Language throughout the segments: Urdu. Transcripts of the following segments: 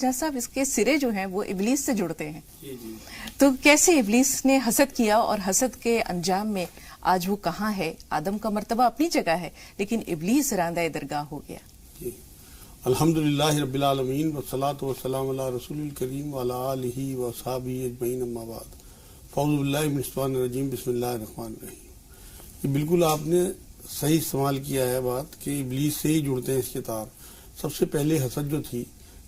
جہاں صاحب اس کے سرے جو ہیں وہ ابلیس سے جڑتے ہیں. تو کیسے ابلیس نے حسد کیا اور حسد کے انجام میں آج وہ کہاں ہے؟ آدم کا مرتبہ اپنی جگہ ہے لیکن ابلیس راندہ درگاہ ہو گیا. الحمدللہ رب العالمین والصلاة والسلام علی رسول الکریم وعلی آلہ واصحابہ اجمعین اما بعد. اعوذ باللہ من الشیطان الرجیم بسم اللہ الرحمن الرحیم. یہ بالکل آپ نے صحیح استعمال کیا ہے بات کہ ابلیس سے ہی جڑتے ہیں اس کے تار. سب سے پہلے حسد جو تھی،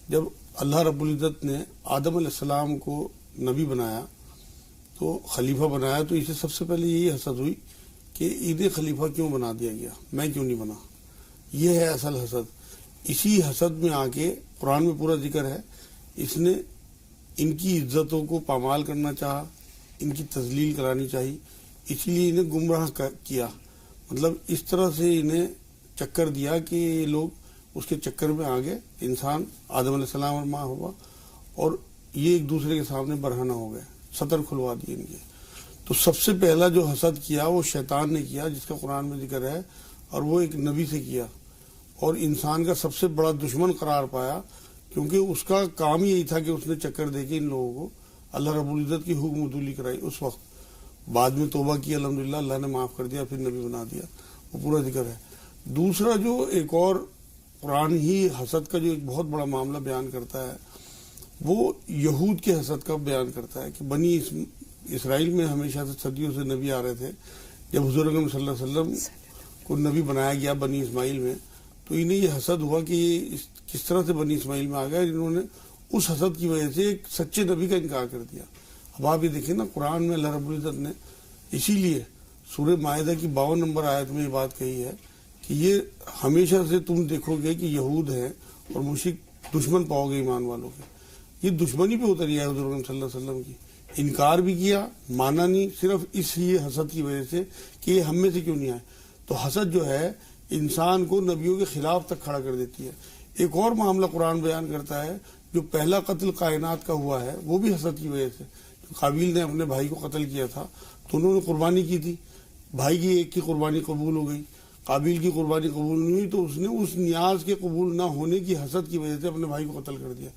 جب اللہ رب العزت نے آدم علیہ السلام کو نبی بنایا تو خلیفہ بنایا، تو اسے سب سے پہلے یہی حسد ہوئی کہ انہیں خلیفہ کیوں بنا دیا گیا، میں کیوں نہیں بنا. یہ ہے اصل حسد. اسی حسد میں آ کے قرآن میں پورا ذکر ہے، اس نے ان کی عزتوں کو پامال کرنا چاہا، ان کی تذلیل کرانی چاہی، اسی لیے انہیں گمراہ کیا. مطلب اس طرح سے انہیں چکر دیا کہ یہ لوگ اس کے چکر میں آ گئے. انسان آدم علیہ السلام اور ماں ہوا، اور یہ ایک دوسرے کے سامنے برہنہ ہو گئے، سطر کھلوا دیے ان کے. تو سب سے پہلا جو حسد کیا وہ شیطان نے کیا، جس کا قرآن میں ذکر ہے، اور وہ ایک نبی سے کیا، اور انسان کا سب سے بڑا دشمن قرار پایا، کیونکہ اس کا کام یہی تھا کہ اس نے چکر دے کے ان لوگوں کو اللہ رب العزت کی حکم عدولی کرائی. اس وقت بعد میں توبہ کی، الحمدللہ اللہ نے معاف کر دیا، پھر نبی بنا دیا، وہ پورا ذکر ہے. دوسرا جو ایک اور قرآن ہی حسد کا جو ایک بہت بڑا معاملہ بیان کرتا ہے، وہ یہود کے حسد کا بیان کرتا ہے کہ بنی اسرائیل میں ہمیشہ سے صدیوں سے نبی آ رہے تھے. جب حضور اکرم صلی اللہ علیہ وسلم کو نبی بنایا گیا بنی اسماعیل میں، تو انہیں یہ حسد ہوا کہ یہ کس طرح سے بنی اسماعیل میں آ گیا. انہوں نے اس حسد کی وجہ سے ایک سچے نبی کا انکار کر دیا. اب آپ یہ دیکھیں نا، قرآن میں اللہ رب العزت نے اسی لیے سورہ مائدہ کی 52 نمبر آیت میں یہ بات کہی ہے کہ یہ ہمیشہ سے تم دیکھو گے کہ یہود ہیں اور مشرک دشمن پاؤ گے ایمان والوں کے. یہ دشمنی پہ اتری ہے حضور صلی اللہ علیہ وسلم کی. انکار بھی کیا، مانا نہیں، صرف اس لیے حسد کی وجہ سے کہ یہ ہم میں سے کیوں نہیں آئے. تو حسد جو ہے انسان کو نبیوں کے خلاف تک کھڑا کر دیتی ہے. ایک اور معاملہ قرآن بیان کرتا ہے، جو پہلا قتل کائنات کا ہوا ہے وہ بھی حسد کی وجہ سے. قابیل نے اپنے بھائی کو قتل کیا تھا تو انہوں نے قربانی کی تھی، بھائی کی ایک کی قربانی قبول ہو گئی، قابیل کی قربانی قبول نہیں ہوئی، تو اس نے اس نیاز کے قبول نہ ہونے کی حسد کی وجہ سے اپنے بھائی کو قتل کر دیا.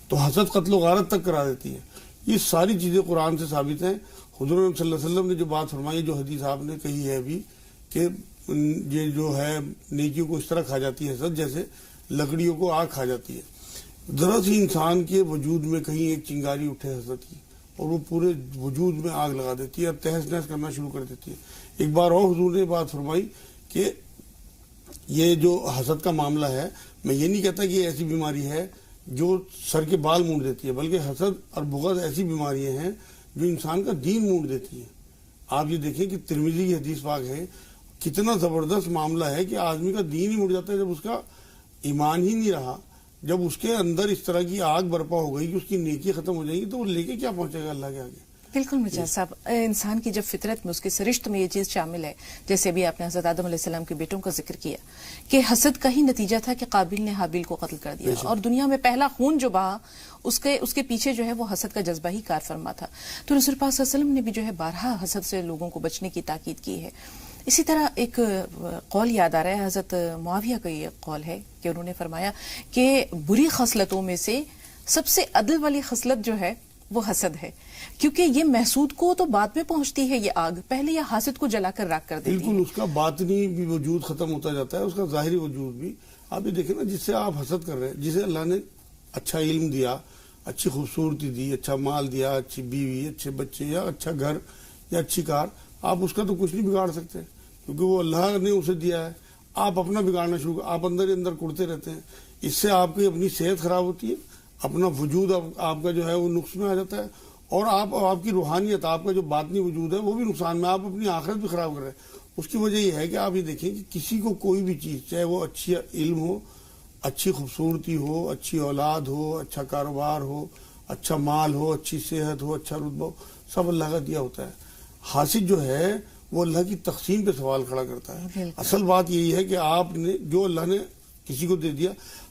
تو حسد قتل و غارت تک کرا دیتی ہے. یہ ساری چیزیں قرآن سے ثابت ہیں. حضور صلی اللہ علیہ وسلم نے جو بات فرمائی، جو حدیث آپ نے کہی ہے ابھی، کہ یہ جو ہے نیکیوں کو اس طرح کھا جاتی ہے حسد جیسے لکڑیوں کو آگ کھا جاتی ہے. ذرا سی انسان کے وجود میں کہیں ایک چنگاری اٹھے حسد کی اور وہ پورے وجود میں آگ لگا دیتی ہے اور تہس نہس کرنا شروع کر دیتی ہے. ایک بار اور حضور نے بات فرمائی کہ یہ جو حسد کا معاملہ ہے، میں یہ نہیں کہتا کہ یہ ایسی بیماری ہے جو سر کے بال مونڈ دیتی ہے، بلکہ حسد اور بغض ایسی بیماریاں ہیں جو انسان کا دین مونڈ دیتی ہیں. آپ یہ دیکھیں کہ ترمذی کی حدیث پاک ہے، کتنا زبردست معاملہ ہے کہ آدمی کا دین ہی مڑ جاتا ہے جب اس کا ایمان ہی نہیں رہا. جب اس کے اندر اس طرح کی آگ برپا ہو گئی کہ اس کی نیکی ختم ہو جائے گی تو وہ لے کے کیا پہنچے گا اللہ کے آگے. بالکل مجاز صاحب، انسان کی جب فطرت میں اس کے سرشت میں یہ چیز شامل ہے، جیسے ابھی آپ نے حضرت آدم علیہ السلام کے بیٹوں کا ذکر کیا کہ حسد کا ہی نتیجہ تھا کہ قابیل نے حابیل کو قتل کر دیا، اور دنیا میں پہلا خون جو بہا اس کے پیچھے جو ہے وہ حسد کا جذبہ ہی کار فرما تھا. تو رسول پاک صلی اللہ علیہ وسلم نے بھی جو ہے بارہا حسد سے لوگوں کو بچنے کی تاکید کی ہے. اسی طرح ایک قول یاد آ رہا ہے، حضرت معاویہ کا یہ قول ہے کہ انہوں نے فرمایا کہ بری خصلتوں میں سے سب سے عدل والی خصلت جو ہے وہ حسد ہے، کیونکہ یہ محسود کو تو بعد میں پہنچتی ہے یہ آگ، پہلے یہ حاسد کو جلا کر راکھ کر دیتی ہے. بالکل، اس کا باطنی بھی وجود ختم ہوتا جاتا ہے، اس کا ظاہری وجود بھی. آپ یہ دیکھیں نا، جس سے آپ حسد کر رہے ہیں، جسے اللہ نے اچھا علم دیا، اچھی خوبصورتی دی، اچھا مال دیا، اچھی بیوی، اچھے بچے، یا اچھا گھر یا اچھی کار، آپ اس کا تو کچھ نہیں بگاڑ سکتے کیونکہ وہ اللہ نے اسے دیا ہے. آپ اپنا بگاڑنا شروع کر، آپ اندر اندر کڑتے رہتے ہیں. اس سے آپ کی اپنی صحت خراب ہوتی ہے، اپنا وجود آپ کا جو ہے وہ نقص میں آ جاتا ہے، اور آپ کی روحانیت، آپ کا جو باطنی وجود ہے وہ بھی نقصان میں، آپ اپنی آخرت بھی خراب کر رہے ہیں. اس کی وجہ یہ ہے کہ آپ یہ دیکھیں کہ کسی کو کوئی بھی چیز، چاہے وہ اچھی علم ہو، اچھی خوبصورتی ہو، اچھی اولاد ہو، اچھا کاروبار ہو، اچھا مال ہو، اچھی صحت ہو، اچھا رتبہ ہو، سب اللہ کا دیا ہوتا ہے. حاسد جو ہے وہ اللہ کی تقسیم پہ سوال کھڑا کرتا ہے. اصل بات یہی ہے کہ آپ نے جو اللہ نے کسی کو دے دیا،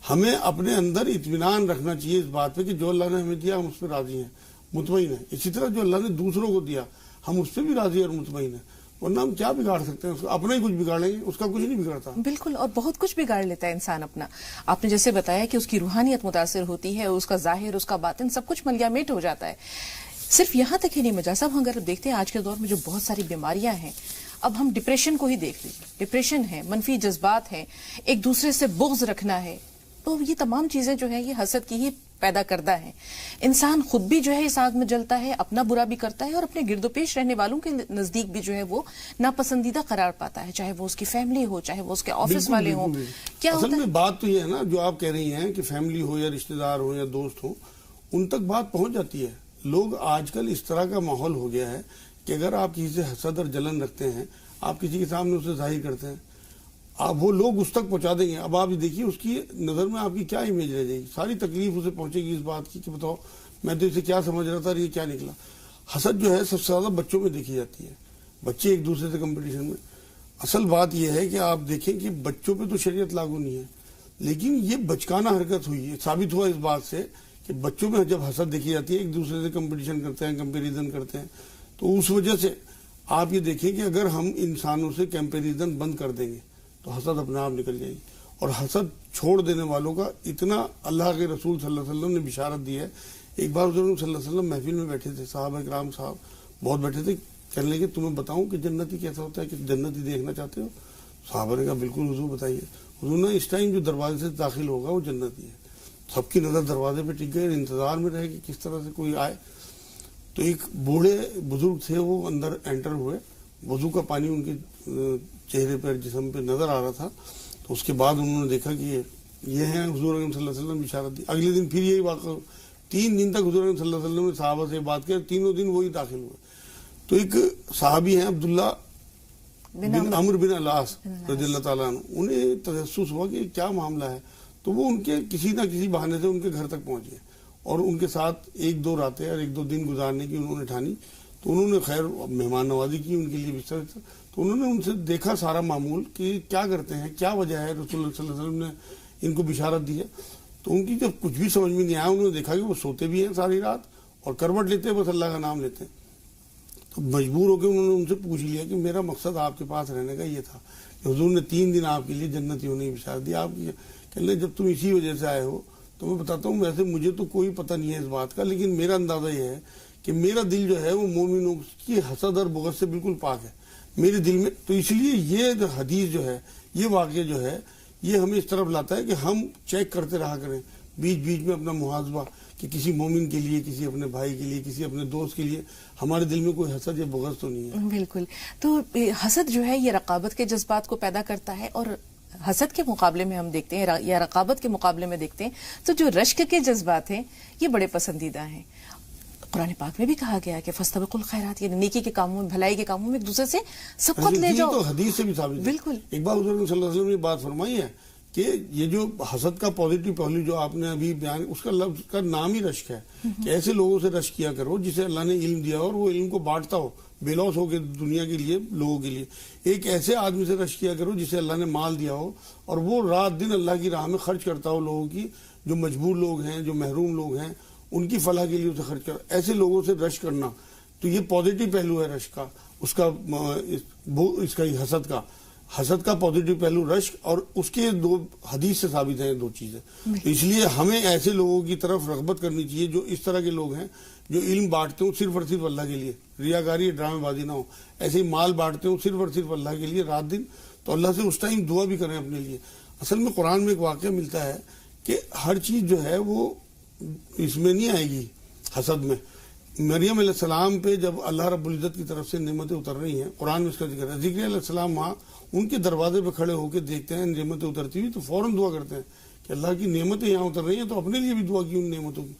ہمیں اپنے اندر اطمینان رکھنا چاہیے اس بات پہ کہ جو اللہ نے ہمیں دیا ہم اس پہ راضی ہیں، مطمئن ہیں. اسی طرح جو اللہ نے دوسروں کو دیا ہم اس پہ بھی راضی اور مطمئن ہیں. ورنہ ہم کیا بگاڑ سکتے ہیں؟ اپنا ہی کچھ بگاڑ لیں گے، اس کا کچھ نہیں بگڑتا. بالکل، اور بہت کچھ بگاڑ لیتا ہے انسان اپنا. آپ نے جیسے بتایا کہ اس کی روحانیت متاثر ہوتی ہے، اس کا ظاہر، اس کا باطن سب کچھ ملیامیٹ ہو جاتا ہے. صرف یہاں تک ہی نہیں مجا صاحب، اگر دیکھتے ہیں آج کے دور میں جو بہت ساری بیماریاں ہیں، اب ہم ڈپریشن کو ہی دیکھ لیجیے. ڈپریشن ہے، منفی جذبات ہیں، ایک دوسرے سے بغض رکھنا ہے، تو یہ تمام چیزیں جو ہیں یہ حسد کی ہی پیدا کردہ ہیں. انسان خود بھی جو ہے اس آگ میں جلتا ہے، اپنا برا بھی کرتا ہے، اور اپنے گرد و پیش رہنے والوں کے نزدیک بھی جو ہے وہ ناپسندیدہ قرار پاتا ہے، چاہے وہ اس کی فیملی ہو، چاہے وہ اس کے آفس والے ہوں. کیا اصل ہوتا میں ہے؟ بات تو یہ ہے نا، جو آپ کہہ رہی ہیں کہ فیملی ہو یا رشتہ دار ہو یا دوست ہو، ان تک بات پہنچ جاتی ہے. لوگ آج کل اس طرح کا ماحول ہو گیا ہے کہ اگر آپ کسی سے حسد اور جلن رکھتے ہیں، آپ کسی کے سامنے اسے ظاہر کرتے ہیں، اب وہ لوگ اس تک پہنچا دیں گے. اب آپ دیکھیے اس کی نظر میں آپ کی کیا امیج رہ جائے گی. ساری تکلیف اسے پہنچے گی اس بات کی کہ بتاؤ میں تو اسے کیا سمجھ رہا تھا اور یہ کیا نکلا. حسد جو ہے سب سے زیادہ بچوں میں دیکھی جاتی ہے، بچے ایک دوسرے سے کمپٹیشن میں. اصل بات یہ ہے کہ آپ دیکھیں کہ بچوں پہ تو شریعت لاگو نہیں ہے، لیکن یہ بچکانہ حرکت ہوئی ہے. ثابت ہوا اس بات سے کہ بچوں میں جب حسد دیکھی جاتی ہے، ایک دوسرے سے کمپٹیشن کرتے ہیں، کمپیریزن کرتے ہیں، تو اس وجہ سے آپ یہ دیکھیں کہ اگر ہم انسانوں سے کمپیریزن بند کر دیں گے تو حسد اپنے آپ نکل جائے گی. اور حسد چھوڑ دینے والوں کا اتنا اللہ کے رسول صلی اللہ علیہ وسلم نے بشارت دی ہے. ایک بار حضور صلی اللہ علیہ وسلم محفل میں بیٹھے تھے، صحابہ کرام صاحب بہت بیٹھے تھے، کہنے لگے تمہیں بتاؤں کہ جنتی کیسا ہوتا ہے، کہ جنتی دیکھنا چاہتے ہو؟ صحابہ نے کہا بالکل حضور بتائیے. حضور نے اس ٹائم جو دروازے سے داخل ہوگا وہ جنتی ہے. سب کی نظر دروازے پہ ٹک گئے، انتظار میں رہے کہ کس طرح سے کوئی آئے. تو ایک بوڑھے بزرگ تھے، وہ اندر انٹر ہوئے، وضو کا پانی ان کے چہرے پر جسم پہ نظر آ رہا تھا. تو اس کے بعد انہوں نے دیکھا کہ یہ ہیں حضور اکرم صلی اللہ علیہ وسلم نے اشارت دی. اگلے دن پھر یہی واقعہ، 3 دن تک حضور اکرم صلی اللہ علیہ وسلم نے صحابہ سے بات کی، تینوں دن وہی داخل ہوئے. تو ایک صحابی ہیں عبداللہ بن عمرو بن العاص رضی اللہ تعالیٰ عنہ، انہیں تجسس ہوا کہ کیا معاملہ ہے. تو وہ ان کے کسی نہ کسی بہانے سے ان کے گھر تک پہنچ گئے اور ان کے ساتھ 1-2 راتیں اور 1-2 دن گزارنے کی انہوں نے ٹھانی. تو انہوں نے خیر مہمان نوازی کی ان کے لیے بستر. تو انہوں نے ان سے دیکھا سارا معمول کہ کیا کرتے ہیں، کیا وجہ ہے، رسول اللہ صلی اللہ علیہ وسلم نے ان کو بشارت دی ہے. تو ان کی جب کچھ بھی سمجھ میں نہیں آیا، انہوں نے دیکھا کہ وہ سوتے بھی ہیں ساری رات اور کروٹ لیتے ہیں، بس اللہ کا نام لیتے ہیں. تو مجبور ہو کے انہوں نے ان سے پوچھ لیا کہ میرا مقصد آپ کے پاس رہنے کا یہ تھا کہ حضور نے 3 دن آپ کے لیے جنتی ہونے کی بشارت دی. آپ کہنے لگے جب تم اسی وجہ سے آئے ہو تو میں بتاتا ہوں، ویسے مجھے تو کوئی پتہ نہیں ہے اس بات کا، لیکن میرا اندازہ یہ ہے کہ میرا دل جو ہے وہ مومنوں کی حسد اور بغض سے بالکل پاک ہے میرے دل میں. تو اس لیے یہ حدیث جو ہے، یہ واقعہ جو ہے، یہ ہمیں اس طرف لاتا ہے کہ ہم چیک کرتے رہا کریں بیچ بیچ میں اپنا محاسبہ کہ کسی مومن کے لیے، کسی اپنے بھائی کے لیے، کسی اپنے دوست کے لیے ہمارے دل میں کوئی حسد یا بغض تو نہیں ہے. بالکل. تو حسد جو ہے یہ رقابت کے جذبات کو پیدا کرتا ہے، اور حسد کے مقابلے میں ہم دیکھتے ہیں یا رقابت کے مقابلے میں دیکھتے ہیں تو جو رشک کے جذبات ہیں یہ بڑے پسندیدہ ہیں. قرآن پاک میں بھی کہا گیا کہ فاستبقوا الخیرات، یعنی نیکی کے کاموں میں، بھلائی کے کاموں میں ایک دوسرے سے سبقت لے جاؤ. تو حدیث سے بھی ثابت ہے. بالکل. ایک بار حضور صلی اللہ علیہ وسلم نے بات فرمائی ہے کہ یہ جو حسد کا پازیٹو پہلو جو آپ نے ابھی بیان، اس کا لفظ کا نام ہی رشک ہے کہ ایسے لوگوں سے رشک کیا کرو جسے اللہ نے علم دیا اور وہ علم کو بانٹتا ہو بے لوس ہو کے دنیا کے لیے، لوگوں کے لیے. ایک ایسے آدمی سے رشک کیا کرو جسے اللہ نے مال دیا ہو اور وہ رات دن اللہ کی راہ میں خرچ کرتا ہو، لوگوں کی جو مجبور لوگ ہیں، جو محروم لوگ ہیں، ان کی فلاح کے لیے اسے خرچ کر. ایسے لوگوں سے رشک کرنا تو یہ پازیٹو پہلو ہے رشک کا، اس کا حسد کا پازیٹو پہلو رشک، اور اس کے 2 حدیث سے ثابت ہیں 2 چیزیں. اس لیے ہمیں ایسے لوگوں کی طرف رغبت کرنی چاہیے جو اس طرح کے لوگ ہیں جو علم بانٹتے ہوں صرف اور صرف اللہ کے لیے، ریاکاری ڈرامے بازی نہ ہو. ایسے ہی مال بانٹتے ہوں صرف اور صرف اللہ کے لیے رات دن، تو اللہ سے اس ٹائم دعا بھی کریں اپنے لیے. اصل میں قرآن میں ایک واقعہ ملتا ہے کہ ہر چیز جو ہے وہ اس میں نہیں آئے گی حسد میں. مریم علیہ السلام پہ جب اللہ رب العزت کی طرف سے نعمتیں اتر رہی ہیں، قرآن میں اس کا ذکر ہے. ذکر علیہ السلام وہاں ان کے دروازے پہ کھڑے ہو کے دیکھتے ہیں نعمتیں اترتی ہوئی تو فوراً دعا کرتے ہیں کہ اللہ کی نعمتیں یہاں اتر رہی ہیں، تو اپنے لیے بھی دعا کی ان نعمتوں کی.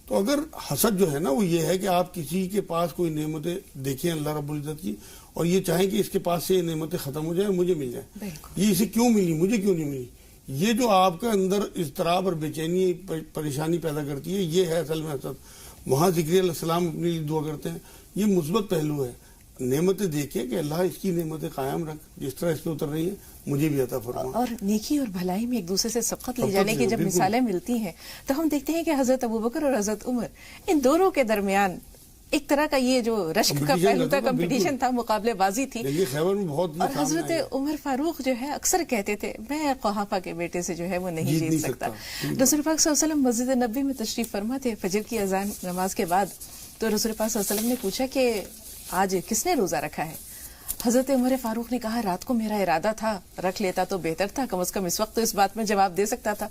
تو اگر حسد جو ہے نا وہ یہ ہے کہ آپ کسی کے پاس کوئی نعمتیں دیکھیں اللہ رب العزت کی اور یہ چاہیں کہ اس کے پاس سے یہ نعمتیں ختم ہو جائیں، مجھے مل جائیں، یہ اسے کیوں ملی، مجھے کیوں نہیں ملی. یہ جو آپ کے اندر اضطراب اور بے چینی، پریشانی پیدا کرتی ہے، یہ ہے اصل میں حسد. وہاں ذکر علیہ السلام اپنے لیے دعا کرتے ہیں. یہ مثبت پہلو ہے. نعمتیں دیکھیں کہ اللہ اس کی نعمتیں قائم رکھ، جس طرح اس پہ اتر رہی ہیں مجھے بھی عطا فرما. اور نیکی اور بھلائی میں ایک دوسرے سے سبقت لے جانے کی جب مثالیں ملتی ہیں تو ہم دیکھتے ہیں کہ حضرت ابوبکر اور حضرت عمر، ان دونوں کے درمیان ایک طرح کا یہ جو رشک کا پہلو تھا، کمپٹیشن تھا، مقابلے بازی تھی. خیبر میں بہت. اور حضرت عمر فاروق جو ہے اکثر کہتے تھے میں قحافہ کے بیٹے سے جو ہے وہ نہیں جیت سکتا. رسول پاک صلی اللہ علیہ وسلم مسجد نبوی میں تشریف فرما تھے فجر کی اذان نماز کے بعد. تو رسول پاک صلی اللہ علیہ وسلم نے پوچھا کہ آج کس نے روزہ رکھا ہے؟ حضرت عمر فاروق نے کہا رات کو میرا ارادہ تھا، رکھ لیتا تو بہتر تھا، کم از کم اس وقت تو اس بات میں جواب دے سکتا تھا.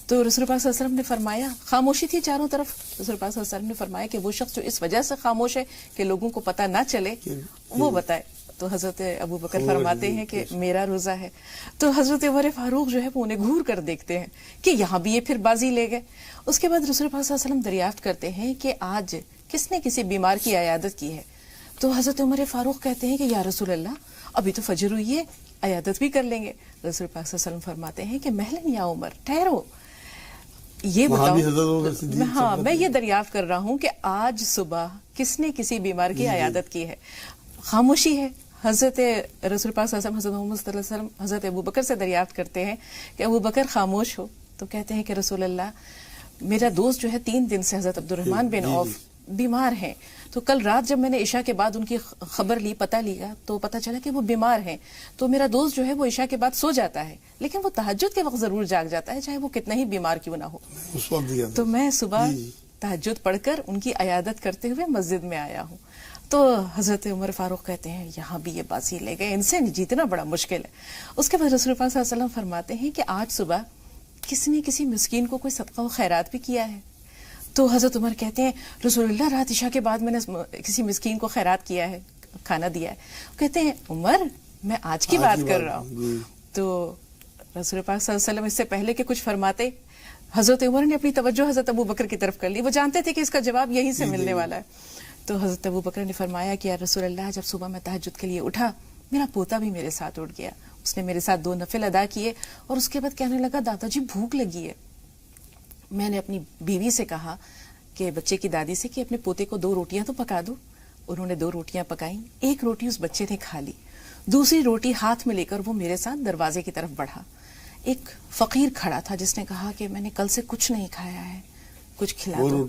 تو رسول پاک صلی اللہ علیہ وسلم نے فرمایا، خاموشی تھی چاروں طرف. رسول پاک صلی اللہ علیہ وسلم نے فرمایا کہ وہ شخص جو اس وجہ سے خاموش ہے کہ لوگوں کو پتہ نہ چلے وہ بتائے. تو حضرت ابو بکر فرماتے ہیں کہ میرا روزہ ہے. تو حضرت عمر فاروق جو ہے وہ انہیں گھور کر دیکھتے ہیں کہ یہاں بھی یہ پھر بازی لے گئے. اس کے بعد رسول پاک صلی اللہ علیہ وسلم دریافت کرتے ہیں کہ آج کس نے کسی بیمار کی عیادت کی ہے؟ تو حضرت عمر فاروق کہتے ہیں کہ یا رسول اللہ ابھی تو فجر ہوئی ہے، عیادت بھی کر لیں گے. رسول پاک صلی اللہ علیہ وسلم فرماتے ہیں کہ مہلن یا عمر، ٹھہرو، یہ بتاؤ. ہاں میں یہ دریافت کر رہا ہوں کہ آج صبح کس نے کسی بیمار کی عیادت کی ہے. خاموشی ہے. حضرت رسول پاک صلی اللہ علیہ وسلم حضرت محمد صلی اللہ علیہ وسلم حضرت ابو بکر سے دریافت کرتے ہیں کہ ابو بکر خاموش ہو. تو کہتے ہیں کہ رسول اللہ میرا دوست جو ہے 3 دن سے حضرت عبد الرحمن بن عوف بیمار ہیں. تو کل رات جب میں نے عشاء کے بعد ان کی خبر لی، پتہ لیا، تو پتہ چلا کہ وہ بیمار ہیں. تو میرا دوست جو ہے وہ عشاء کے بعد سو جاتا ہے، لیکن وہ تہجد کے وقت ضرور جاگ جاتا ہے، چاہے وہ کتنا ہی بیمار کیوں نہ ہو. تو میں صبح تہجد پڑھ کر ان کی عیادت کرتے ہوئے مسجد میں آیا ہوں. تو حضرت عمر فاروق کہتے ہیں یہاں بھی یہ بازی لے گئے، ان سے جیتنا بڑا مشکل ہے. اس کے بعد رسول پاک صلی اللہ علیہ وسلم فرماتے ہیں کہ آج صبح کسی نے کسی مسکین کو کوئی صدقہ و خیرات بھی کیا ہے؟ تو حضرت عمر کہتے ہیں رسول اللہ رات عشاء کے بعد میں نے کسی مسکین کو خیرات کیا ہے، کھانا دیا ہے. کہتے ہیں عمر میں آج کی بات کر رہا ہوں. تو رسول پاک صلی اللہ علیہ وسلم اس سے پہلے کہ کچھ فرماتے، حضرت عمر نے اپنی توجہ حضرت ابو بکر کی طرف کر لی. وہ جانتے تھے کہ اس کا جواب یہیں سے ملنے والا ہے. تو حضرت ابو بکر نے فرمایا کہ یا رسول اللہ جب صبح میں تہجد کے لیے اٹھا میرا پوتا بھی میرے ساتھ اٹھ گیا، اس نے میرے ساتھ 2 نفل ادا کیے اور اس کے بعد کہنے لگا دادا جی بھوک لگی ہے. میں نے اپنی بیوی سے کہا کہ بچے کی دادی سے کہ اپنے پوتے کو 2 روٹیاں تو پکا دو. انہوں نے 2 روٹیاں پکائیں. 1 روٹی اس بچے نے کھا لی، دوسری روٹی ہاتھ میں لے کر وہ میرے ساتھ دروازے کی طرف بڑھا. ایک فقیر کھڑا تھا جس نے کہا کہ میں نے کل سے کچھ نہیں کھایا ہے، کچھ کھلا دو.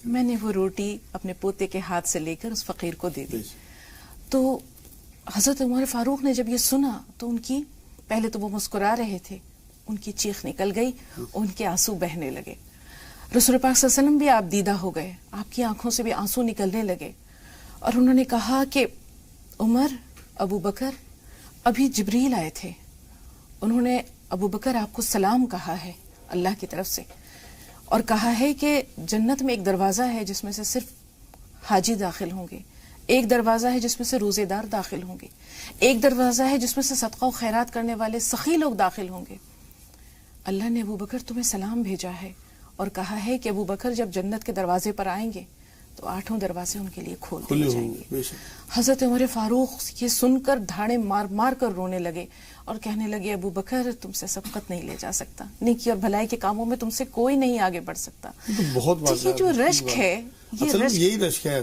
میں نے وہ روٹی اپنے پوتے کے ہاتھ سے لے کر اس فقیر کو دے دی. تو حضرت عمر فاروق نے جب یہ سنا تو ان کی پہلے تو وہ مسکرا رہے تھے، ان کی چیخ نکل گئی، ان کے آنسو بہنے لگے. رسول پاک صلی اللہ علیہ وسلم بھی آپ دیدہ ہو گئے، آپ کی آنکھوں سے بھی آنسو نکلنے لگے اور انہوں نے کہا کہ عمر، ابو بکر، ابھی جبریل آئے تھے، انہوں نے ابو بکر آپ کو سلام کہا ہے اللہ کی طرف سے اور کہا ہے کہ جنت میں ایک دروازہ ہے جس میں سے صرف حاجی داخل ہوں گے، ایک دروازہ ہے جس میں سے روزے دار داخل ہوں گے، ایک دروازہ ہے جس میں سے صدقہ و خیرات کرنے والے سخی لوگ داخل ہوں گے. اللہ نے ابو بکر تمہیں سلام بھیجا ہے اور کہا ہے کہ ابو بکر جب جنت کے دروازے پر آئیں گے تو 8 دروازے ان کے لیے کھول دیے جائیں گے. حضرت عمر فاروق یہ سن کر دھاڑے مار مار کر رونے لگے اور کہنے لگے ابو بکر تم سے سبقت نہیں لے جا سکتا، نیکی اور بھلائی کے کاموں میں تم سے کوئی نہیں آگے بڑھ سکتا. بہت یہ جو رشک ہے یہی رشک ہے،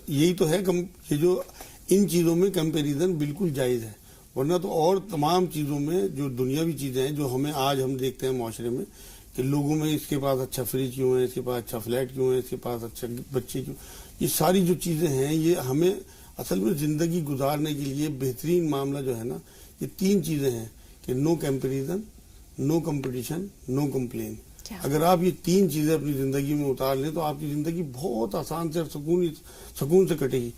یہی تو ہے کہ جو ان چیزوں میں کمپیریزن بالکل جائز ہے. ورنہ تو اور تمام چیزوں میں جو دنیاوی چیزیں ہیں جو ہمیں آج ہم دیکھتے ہیں معاشرے میں کہ لوگوں میں اس کے پاس اچھا فریج کیوں ہے، اس کے پاس اچھا فلیٹ کیوں ہے، اس کے پاس اچھا بچے کیوں، یہ ساری جو چیزیں ہیں یہ ہمیں اصل میں زندگی گزارنے کے لیے بہترین معاملہ جو ہے نا یہ 3 چیزیں ہیں کہ نو کمپیریزن، نو کمپٹیشن، نو کمپلین. اگر آپ یہ 3 چیزیں اپنی زندگی میں اتار لیں تو آپ کی زندگی بہت آسان سے اور سکون سے کٹے گی.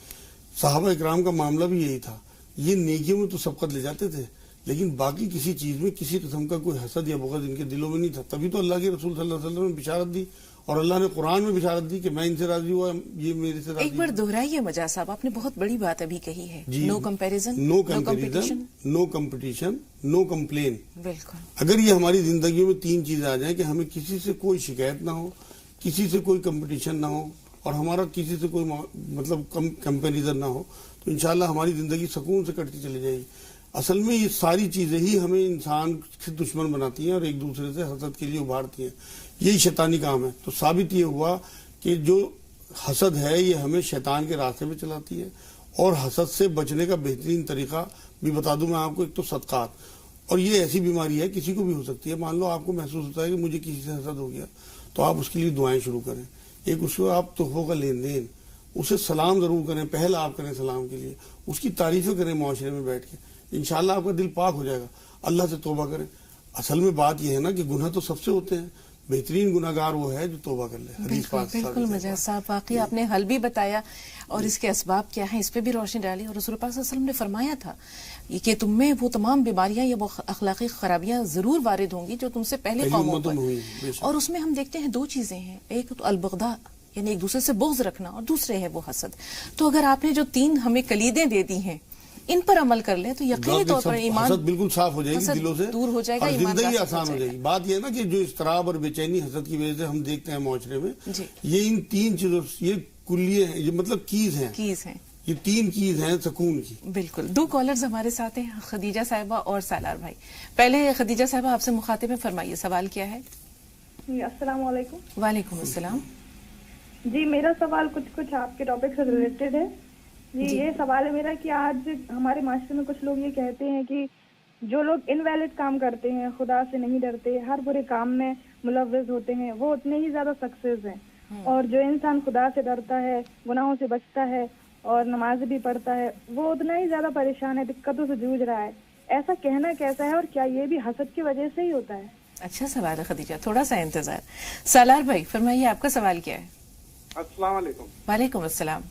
صحابہ اکرام کا معاملہ بھی یہی تھا، یہ نیکیوں میں تو سبقت لے جاتے تھے لیکن باقی کسی چیز میں کسی قسم کا کوئی حسد یا بغض ان کے دلوں میں نہیں تھا. تبھی تو اللہ کے رسول صلی اللہ علیہ وسلم نے بشارت دی اور اللہ نے قرآن میں بشارت دی کہ میں ان سے راضی ہوا، یہ میرے سے راضی. ایک بار دہرائیے مجاز صاحب، آپ نے بہت بڑی بات ابھی کہی ہے، نو کمپیریزن، نو کمپٹیشن، نو کمپٹیشن، نو کمپلین. بالکل. اگر یہ ہماری زندگی میں 3 چیزیں آ جائیں کہ ہمیں کسی سے کوئی شکایت نہ ہو، کسی سے کوئی کمپٹیشن نہ ہو اور ہمارا کسی سے کوئی مطلب کمپیریزن نہ ہو تو انشاءاللہ ہماری زندگی سکون سے کٹتی چلی جائے گی. اصل میں یہ ساری چیزیں ہی ہمیں انسان سے دشمن بناتی ہیں اور ایک دوسرے سے حسد کے لیے ابھارتی ہیں. یہی شیطانی کام ہے. تو ثابت یہ ہوا کہ جو حسد ہے یہ ہمیں شیطان کے راستے پہ چلاتی ہے اور حسد سے بچنے کا بہترین طریقہ بھی بتا دوں میں آپ کو. ایک تو صدقات، اور یہ ایسی بیماری ہے کسی کو بھی ہو سکتی ہے. مان لو آپ کو محسوس ہوتا ہے کہ مجھے کسی سے حسد ہو گیا تو آپ اس کے لیے دعائیں شروع کریں. ایک اس کو آپ تحفوں کا لین دین، اسے سلام ضرور کریں، پہل آپ کریں سلام کے لیے، اس کی تعریفیں کریں معاشرے میں بیٹھ کے، انشاءاللہ آپ کا دل پاک ہو جائے گا. اللہ سے توبہ کریں. اصل میں بات یہ ہے نا کہ گناہ تو سب سے ہوتے ہیں، بہترین گناہ گار وہ ہے جو توبہ کر لے. حدیث پاک بالکل مجاہد صاحب، واقعی آپ نے حل بھی بتایا اور اس کے اسباب کیا ہیں اس پہ بھی روشنی ڈالی. اور رسول پاک صلی اللہ علیہ وسلم نے فرمایا تھا کہ تم میں وہ تمام بیماریاں یا وہ اخلاقی خرابیاں ضرور وارد ہوں گی جو تم سے پہلے قوموں پر. اور اس میں ہم دیکھتے ہیں دو چیزیں ہیں، ایک تو البغضاء یعنی ایک دوسرے سے بغض رکھنا، اور دوسرے ہے وہ حسد. تو اگر آپ نے جو 3 ہمیں کلیدیں دے دی ہیں ان پر عمل کر لیں تو یقینی طور پر ایمان حسد بالکل صاف ہو جائے گی دلوں سے، دور ہو جائے گا، اور ایمان زندگی آسان ہو جائے گی. بات یہ ہے نا کہ جو اضطراب اور بے چینی حسد کی وجہ سے ہم دیکھتے ہیں معاشرے میں، یہ ان 3 چیزوں، یہ کلیے ہیں، یہ مطلب کیز ہیں، یہ 3 کیز ہیں سکون کی. بالکل. 2 کالرز ہمارے ساتھ ہیں، خدیجہ صاحبہ اور سالار بھائی. پہلے خدیجہ صاحبہ آپ سے مخاطب ہیں، فرمائیے سوال کیا ہے؟ السلام علیکم. وعلیکم السلام. جی میرا سوال کچھ آپ کے ٹاپک سے ریلیٹڈ ہے. جی یہ سوال ہے میرا کہ آج ہمارے معاشرے میں کچھ لوگ یہ کہتے ہیں کہ جو لوگ انویلڈ کام کرتے ہیں، خدا سے نہیں ڈرتے، ہر برے کام میں ملوث ہوتے ہیں، وہ اتنے ہی زیادہ سکسیز ہیں. اور جو انسان خدا سے ڈرتا ہے، گناہوں سے بچتا ہے اور نماز بھی پڑھتا ہے، وہ اتنا ہی زیادہ پریشان ہے، دقتوں سے جوجھ رہا ہے. ایسا کہنا کیسا ہے، اور کیا یہ بھی حسد کی وجہ سے ہی ہوتا ہے؟ اچھا سوال ہے خدیجہ، تھوڑا سا انتظار. سالار بھائی فرمائیے آپ کا سوال کیا ہے؟ السلام علیکم. وعلیکم السلام.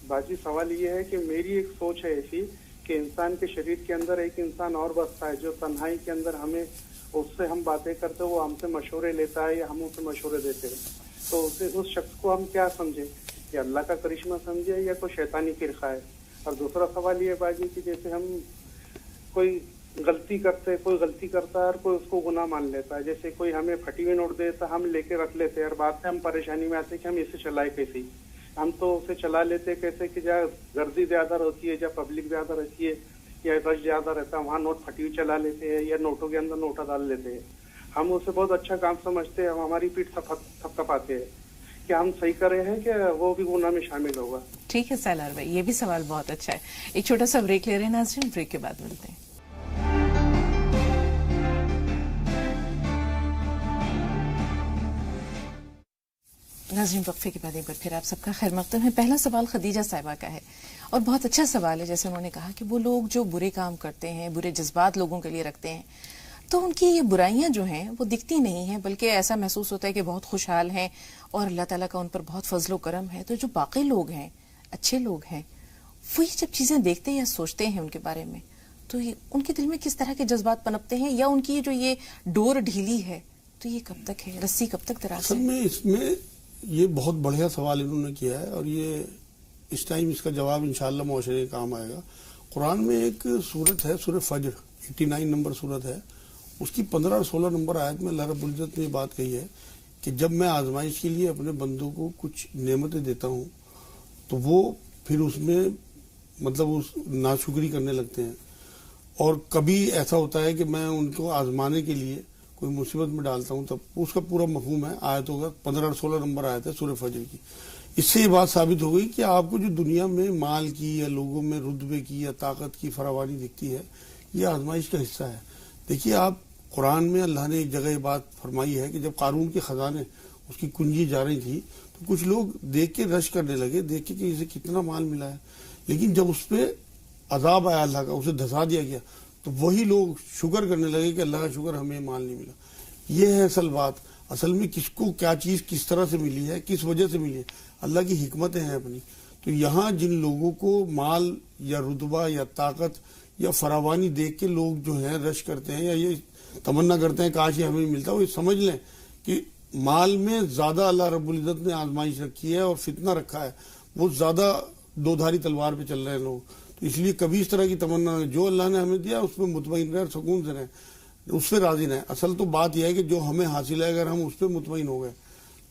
باجی سوال یہ ہے کہ میری ایک سوچ ہے ایسی کہ انسان کے شریر کے اندر ایک انسان اور بستا ہے جو تنہائی کے اندر ہمیں اس سے ہم باتیں کرتے، وہ ہم سے مشورے لیتا ہے یا ہم اسے مشورے دیتے ہیں. تو اس شخص کو ہم کیا سمجھیں، یا اللہ کا کرشمہ سمجھے یا کوئی شیطانی فرقہ ہے؟ اور دوسرا سوال یہ ہے باجی کہ جیسے ہم کوئی غلطی کرتا ہے اور کوئی اس کو گناہ مان لیتا ہے، جیسے کوئی ہمیں پھٹی ہوئی نوٹ دیتا ہم لے کے رکھ لیتے ہیں، اور بعد میں ہم پریشانی میں آتے کہ ہم اسے چلائے کیسے. ہم تو اسے چلا لیتے کیسے کہ جہاں گردی زیادہ ہوتی ہے، جہاں پبلک زیادہ رہتی ہے یا رش زیادہ رہتا ہے، وہاں نوٹ پھٹی ہوئی چلا لیتے ہیں یا نوٹوں کے اندر نوٹا ڈال لیتے ہیں. ہم اسے بہت اچھا کام سمجھتے ہیں، ہم ہماری پیٹھ تھپتھپاتے ہیں. کیا ہم صحیح کر رہے ہیں کہ وہ بھی گناہ میں شامل ہوگا؟ ٹھیک ہے سالار بھائی، یہ بھی سوال بہت اچھا ہے. ایک چھوٹا سا بریک لے رہے ہیں ناظرین، بریک کے بعد ملتے ہیں. ناظرین وقفے کے بعد ایک بار پھر آپ سب کا خیر مقدم ہے. پہلا سوال خدیجہ صاحبہ کا ہے اور بہت اچھا سوال ہے. جیسے انہوں نے کہا کہ وہ لوگ جو برے کام کرتے ہیں، برے جذبات لوگوں کے لیے رکھتے ہیں، تو ان کی یہ برائیاں جو ہیں وہ دکھتی نہیں ہیں، بلکہ ایسا محسوس ہوتا ہے کہ بہت خوشحال ہیں اور اللہ تعالیٰ کا ان پر بہت فضل و کرم ہے. تو جو باقی لوگ ہیں، اچھے لوگ ہیں، وہ یہ جب چیزیں دیکھتے ہیں یا سوچتے ہیں ان کے بارے میں، تو ان کے دل میں کس طرح کے جذبات پنپتے ہیں، یا ان کی جو یہ ڈور ڈھیلی ہے تو یہ کب تک ہے، رسی کب تک دراز ہے؟ اصل میں اس میں یہ بہت بڑھیا سوال انہوں نے کیا ہے، اور یہ اس ٹائم اس کا جواب انشاءاللہ معاشرے کے کام آئے گا. قرآن میں ایک سورت ہے، سورہ فجر، 89 نمبر سورت ہے، اس کی 15 اور 16 نمبر آیت میں اللہ رب العزت نے یہ بات کہی ہے کہ جب میں آزمائش کے لیے اپنے بندوں کو کچھ نعمتیں دیتا ہوں تو وہ پھر اس میں مطلب اس ناشکری کرنے لگتے ہیں، اور کبھی ایسا ہوتا ہے کہ میں ان کو آزمانے کے لیے کوئی مصیبت میں ڈالتا ہوں. تب اس کا پورا مفہوم ہے آیتوں کا، 15 اور 16 نمبر آیت ہے سورہ فجر کی. اس سے یہ بات ثابت ہو گئی کہ آپ کو جو دنیا میں مال کی یا لوگوں میں رتبے کی یا طاقت کی فراوانی دکھتی ہے، یہ آزمائش کا حصہ ہے. دیکھیے آپ، قرآن میں اللہ نے ایک جگہ یہ بات فرمائی ہے کہ جب قارون کے خزانے اس کی کنجی جا رہی تھی تو کچھ لوگ دیکھ کے رش کرنے لگے، دیکھ کے کہ اسے کتنا مال ملا ہے، لیکن جب اس پہ عذاب آیا اللہ کا، اسے دھسا دیا گیا، تو وہی لوگ شکر کرنے لگے کہ اللہ کا شکر ہمیں مال نہیں ملا. یہ ہے اصل بات. اصل میں کس کو کیا چیز کس طرح سے ملی ہے، کس وجہ سے ملی ہے، اللہ کی حکمتیں ہیں اپنی. تو یہاں جن لوگوں کو مال یا رتبہ یا طاقت یا فراوانی دیکھ کے لوگ جو ہیں رش کرتے ہیں یا یہ تمنا کرتے ہیں کاش یہ ہمیں ملتا، وہ سمجھ لیں کہ مال میں زیادہ اللہ رب العزت نے آزمائش رکھی ہے اور فتنہ رکھا ہے. وہ زیادہ دو دھاری تلوار پہ چل رہے ہیں لوگ. تو اس لیے کبھی اس طرح کی تمنا نہیں، جو اللہ نے ہمیں دیا اس پہ مطمئن رہیں، سکون سے رہیں، اس پہ راضی رہیں. اصل تو بات یہ ہے کہ جو ہمیں حاصل ہے اگر ہم اس پہ مطمئن ہو گئے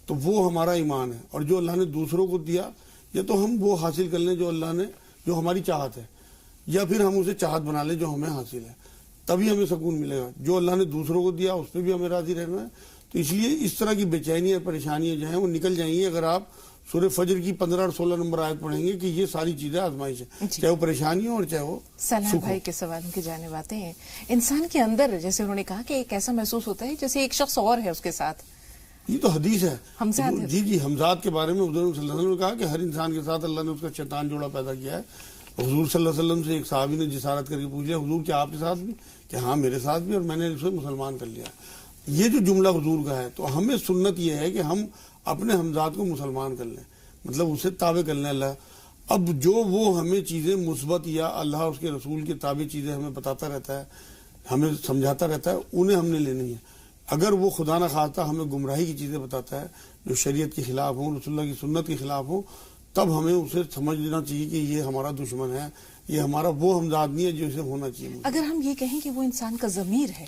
تو وہ ہمارا ایمان ہے. اور جو اللہ نے دوسروں کو دیا یا تو ہم وہ حاصل کر لیں جو اللہ نے، جو ہماری چاہت ہے، یا پھر ہم اسے چاہت بنا لیں جو ہمیں حاصل ہے، تبھی ہمیں سکون ملے گا. جو اللہ نے دوسروں کو دیا اس پہ بھی ہمیں راضی رہنا ہے. تو اس لیے اس طرح کی بے چینی اور پریشانیاں جو ہیں وہ نکل جائیں گی اگر آپ سورہ فجر کی 15 اور 16 نمبر آیت پڑھیں گے کہ یہ ساری چیزیں آزمائش ہے، چاہے وہ پریشانی ہو اور چاہے وہ سلام بھائی کے سوالوں کی جانب آتے ہیں. انسان کے اندر جیسے انہوں نے کہا کہ ایک ایسا محسوس ہوتا ہے جیسے ایک شخص اور ہے اس کے ساتھ، یہ تو حدیث ہے ہمزاد ہے۔ جی ہمزاد کے بارے میں حضور صلی اللہ علیہ وسلم نے کہا کہ ہر انسان کے ساتھ اللہ نے اس کا شیطان جوڑا پیدا کیا ہے۔ حضور صلی اللہ علیہ وسلم سے ایک صحابی نے جسارت کر کے پوچھ لیا حضور کیا آپ کے ساتھ بھی؟ کہ ہاں میرے ساتھ بھی، اور میں نے اسے مسلمان کر لیا۔ یہ جو جملہ حضور کا ہے، تو ہمیں سنت یہ ہے کہ ہم اپنے ہمزاد کو مسلمان کر لیں، مطلب اسے تابع کر لیں اللہ۔ اب جو وہ ہمیں چیزیں مثبت یا اللہ اس کے رسول کے تابع چیزیں ہمیں بتاتا رہتا ہے، ہمیں سمجھاتا رہتا ہے، انہیں ہم نے لینی ہے۔ اگر وہ خدا نہ خواستہ ہمیں گمراہی کی چیزیں بتاتا ہے جو شریعت کے خلاف ہوں، رسول اللہ کی سنت کے خلاف ہوں، تب ہمیں اسے سمجھ لینا چاہیے کہ یہ ہمارا دشمن ہے، یہ ہمارا وہ ہمزاد نہیں ہے جو اسے ہونا چاہیے۔ اگر ہم یہ کہیں کہ وہ انسان کا ضمیر ہے،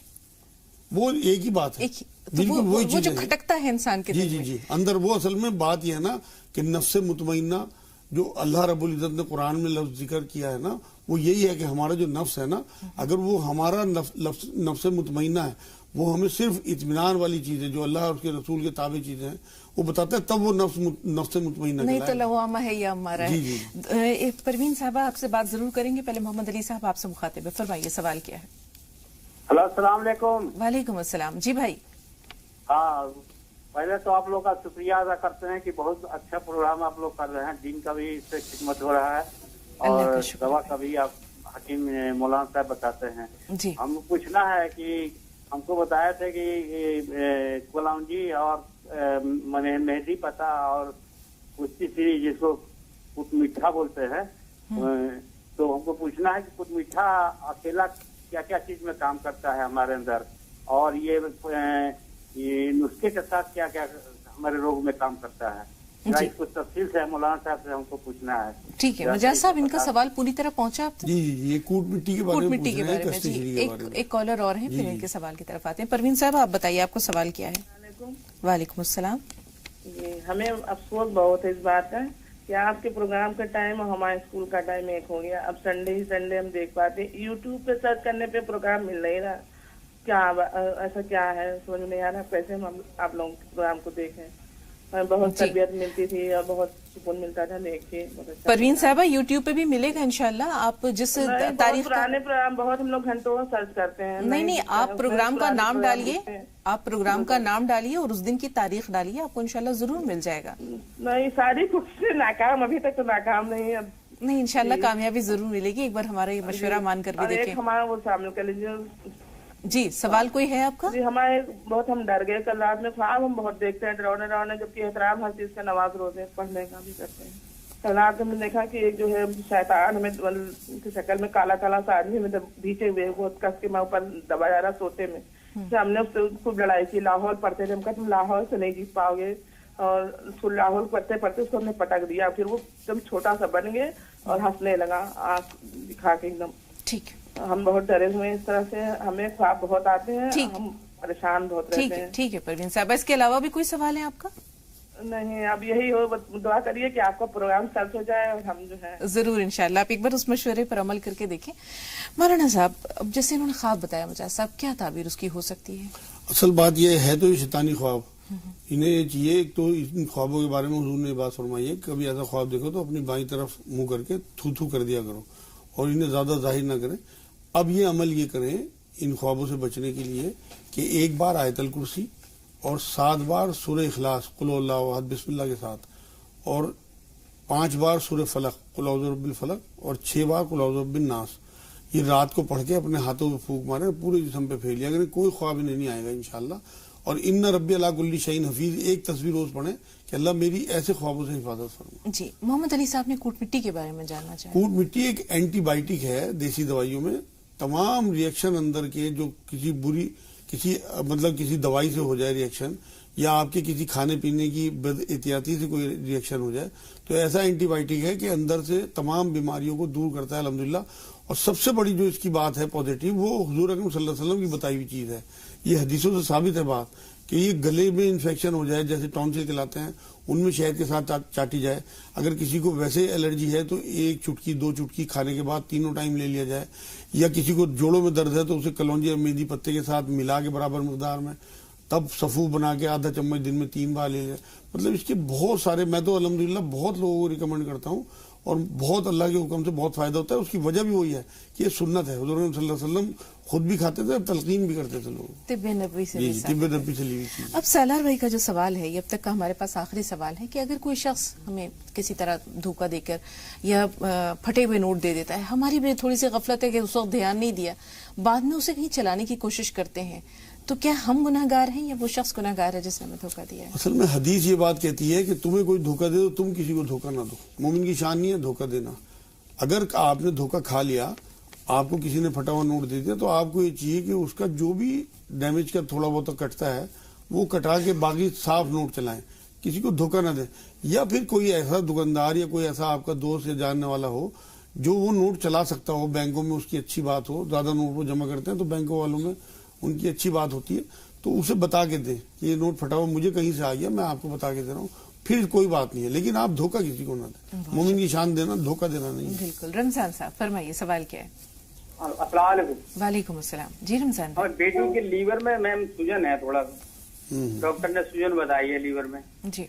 وہ ایک ہی بات ہے، بالکل وہی چیز جو کھٹکتا ہے انسان کے دل میں۔ جی اندر وہ اصل میں بات یہ ہے نا کہ نفس مطمئنہ جو اللہ رب العزت نے قرآن میں لفظ ذکر کیا ہے نا، وہ یہی ہے کہ ہمارا جو نفس ہے نا، اگر وہ ہمارا نفس مطمئنہ ہے، وہ ہمیں صرف اطمینان والی چیزیں جو اللہ اور اس کے رسول کے تابع چیزیں ہیں وہ بتاتا ہے، تب وہ نفس مطمئنہ نہیں تو لوامہ ہے یا ہمارا ہے۔ جی پروین صاحبہ آپ سے بات ضرور کریں گے، پہلے محمد علی صاحب آپ سے مخاطب ہے، فرمائیے سوال کیا ہے؟ ہلو السلام علیکم۔ وعلیکم السلام جی بھائی۔ ہاں پہلے تو آپ لوگ کا شکریہ ادا کرتے ہیں کہ بہت اچھا پروگرام آپ لوگ کر رہے ہیں، دین کا بھی اس سے خدمت ہو رہا ہے اور دوا کا بھی آپ حکیم مولانا صاحب بتاتے ہیں۔ جی ہم پوچھنا ہے کہ ہم کو بتایا تھے کہ کلونجی اور مہندی پتا اور کشتی سیری جس کو کٹ میٹھا بولتے ہیں، تو ہم کو پوچھنا ہے کہ کٹ میٹھا اکیلا کیا کیا چیز میں کام کرتا ہے ہمارے اندر، اور یہ نسخے کے ساتھ کیا کیا ہمارے روگ میں کام کرتا ہے، اس کو تفصیل سے مولانا صاحب سے ہم کو پوچھنا ہے۔ ٹھیک ہے مجاز صاحب، ان کا سوال پوری طرح پہنچا آپ تک؟ جی یہ کوٹ مٹی کے بارے میں جی ایک کالر اور ہیں، پھر ان کے سوال کی طرف آتے ہیں۔ پروین صاحب آپ بتائیے آپ کو سوال کیا ہے؟ وعلیکم السلام۔ جی ہمیں افسوس بہت ہے اس بات کا کہ آپ کے پروگرام کا ٹائم اور ہمارے اسکول کا ٹائم ایک ہو گیا، اب سنڈے ہی سنڈے ہم دیکھ پاتے ہیں، یوٹیوب پہ سرچ کرنے پہ پروگرام مل نہیں رہا، کیا ایسا کیا ہے سمجھ نہیں آ رہا، کیسے ہم آپ لوگوں کے پروگرام کو دیکھیں، ہمیں بہت تربیت ملتی تھی اور بہت سکون ملتا تھا دیکھ کے۔ پروین صاحبہ یوٹیوب پہ بھی ملے گا انشاءاللہ، آپ جس تاریخ پرانے پروگرام بہت ہم لوگ گھنٹوں سرچ کرتے ہیں۔ نہیں آپ پروگرام کا نام ڈالیے، آپ پروگرام کا نام ڈالیے اور اس دن کی تاریخ ڈالیے، آپ کو انشاءاللہ ضرور مل جائے گا۔ نہیں ساری کوششیں ناکام، ابھی تک تو ناکام نہیں ہے۔ نہیں انشاءاللہ کامیابی ضرور ملے گی، ایک بار ہمارا یہ مشورہ مان کر بھی دیکھیں۔ ہمارا وہ شامل کر لیجیے۔ جی سوال کوئی ہے آپ کا؟ جی ہمارے بہت ہم ڈر گئے کل رات میں، خواب ہم بہت دیکھتے ہیں ڈراؤنے، جبکہ احترام ہر چیز کا نواز روزے پڑھنے کا بھی کرتے ہیں۔ کل رات ہم نے دیکھا کہ ایک جو ہے شیطان ہمیں کی شکل میں کالا کالا سا آدمی ہمیں بھیچے ہوئے بہت کس کے میں اوپر دبا جا رہا سوتے میں، ہم نے اس سے خوب لڑائی کی، لاہور پڑھتے تھے، ہم کہا تم لاہور سے نہیں جیت پاؤ گے، اور لاہور پڑھتے پڑھتے اس کو ہم نے پٹک دیا، پھر وہ ایک دم چھوٹا سا بن گئے اور ہنسنے لگا آنکھ دکھا کے ایک دم۔ ٹھیک ہم بہت ڈرے ہوئے اس طرح سے، ہمیں خواب بہت آتے ہیں، ہم پریشان بہت رہتے ہیں۔ ٹھیک ہے پروین صاحب، اس کے علاوہ بھی کوئی سوال ہے آپ کا؟ نہیں اب یہی ہو، دعا کریے کہ آپ کا پروگرام سرچ ہو جائے اور ہم جو ہے ضرور انشاءاللہ آپ ایک بار اس مشورے پر عمل کر کے دیکھیں۔ مولانا صاحب اب جیسے انہوں نے خواب بتایا مجھے صاحب، کیا تعبیر اس کی ہو سکتی ہے؟ اصل بات یہ ہے تو یہ شیطانی خواب، انہیں یہ چاہیے ایک تو ان خوابوں کے بارے میں حضور نے بات فرمائی ہے، کبھی ایسا خواب دیکھو تو اپنی بائیں طرف منہ کر کے تھو تھو کر دیا کرو اور انہیں زیادہ ظاہر نہ کریں۔ اب یہ عمل یہ کریں ان خوابوں سے بچنے کے لیے کہ ایک بار آیت الکرسی اور 7 بار سورہ اخلاص قل هو اللہ احد بسم اللہ کے ساتھ، اور 5 بار سورہ فلق قل اعوذ برب الفلق، اور 6 بار قل اعوذ برب الناس، یہ رات کو پڑھ کے اپنے ہاتھوں پہ پھونک مارے، پورے جسم پہ پھیل لیا اگر کوئی خواب انہیں نہیں آئے گا انشاءاللہ۔ اور ان ربی علی کل شیء حفیظ ایک تصویر روز پڑھیں کہ اللہ میری ایسے خوابوں سے حفاظت فرما۔ جی محمد علی صاحب نے کوٹ مٹی کے بارے میں جاننا چاہا۔ کوٹ مٹی ایک اینٹی بائیوٹک ہے دیسی دوائیوں میں، تمام ریئیکشن اندر کے جو کسی دوائی سے ہو جائے ریئیکشن، یا آپ کے کسی کھانے پینے کی بد احتیاطی سے کوئی ریئیکشن ہو جائے، تو ایسا اینٹی بائیوٹک ہے کہ اندر سے تمام بیماریوں کو دور کرتا ہے الحمدللہ۔ اور سب سے بڑی جو اس کی بات ہے پازیٹیو، وہ حضور اکرم صلی اللہ علیہ وسلم کی بتائی ہوئی چیز ہے، یہ حدیثوں سے ثابت ہے بات کہ یہ گلے میں انفیکشن ہو جائے جیسے ٹونسل کہلاتے ہیں، ان میں شہد کے ساتھ چاٹی جائے، اگر کسی کو ویسے الرجی ہے تو 1 چٹکی 2 چٹکی کھانے کے بعد تینوں ٹائم لے لیا جائے، یا کسی کو جوڑوں میں درد ہے تو اسے کلونجی اور مہندی پتے کے ساتھ ملا کے برابر مقدار میں تب صفو بنا کے آدھا چمچ دن میں 3 بار لے لیں۔ مطلب اس کے بہت سارے، میں تو الحمدللہ بہت لوگوں کو ریکمینڈ کرتا ہوں، اور بہت اللہ کے حکم سے بہت فائدہ ہوتا ہے. اس کی وجہ بھی وہی ہے کہ یہ سنت ہے. حضور صلی اللہ علیہ وسلم خود بھی کھاتے تھے اور تلقین بھی کرتے تھے لوگوں کو. طب نبوی سے طب نبوی سے لی ہوئی چیز. اب سالار بھائی کا جو سوال ہے یہ اب تک کا ہمارے پاس آخری سوال ہے کہ اگر کوئی شخص ہمیں کسی طرح دھوکہ دے کر یا پھٹے ہوئے نوٹ دے دیتا ہے, ہماری بھی تھوڑی سی غفلت ہے کہ اس وقت دھیان نہیں دیا, بعد میں اسے کہیں چلانے کی کوشش کرتے ہیں, تو کیا ہم گناہ گار ہیں یا وہ شخص گناہ گار ہے جس نے ہمیں دھوکہ دیا ہے؟ اصل میں حدیث یہ بات کہتی ہے کہ تمہیں کوئی دھوکہ دے تو تم کسی کو دھوکہ نہ دو. مومن کی شان نہیں ہے دھوکہ دینا. اگر آپ نے دھوکہ کھا لیا, آپ کو کسی نے پھٹا ہوا نوٹ دے دیا, تو آپ کو یہ چاہیے کہ اس کا جو بھی ڈیمیج کا تھوڑا بہت کٹتا ہے وہ کٹا کے باقی صاف نوٹ چلائیں, کسی کو دھوکہ نہ دیں. یا پھر کوئی ایسا دکاندار یا کوئی ایسا آپ کا دوست یا جاننے والا ہو جو وہ نوٹ چلا سکتا ہو, بینکوں میں اس کی اچھی بات ہو, زیادہ نوٹ وہ جمع کرتے ہیں تو بینکوں والوں میں ان کی اچھی بات ہوتی ہے, تو اسے بتا کے دیں کہ یہ نوٹ پھٹا ہوا مجھے کہیں سے آ گیا, میں آپ کو بتا کے دے رہا ہوں, پھر کوئی بات نہیں ہے. لیکن آپ دھوکہ کسی کو نہ دیں. مومن کی شان دینا, دھوکہ دینا نہیں. بالکل. رمضان صاحب فرمائیے سوال کیا ہے؟ السلام علیکم. وعلیکم السلام. جی رمضان اور بیٹوں کے لیور میں میم سوجن ہے تھوڑا سا, ڈاکٹر نے سوجن بتائی ہے لیور میں. جی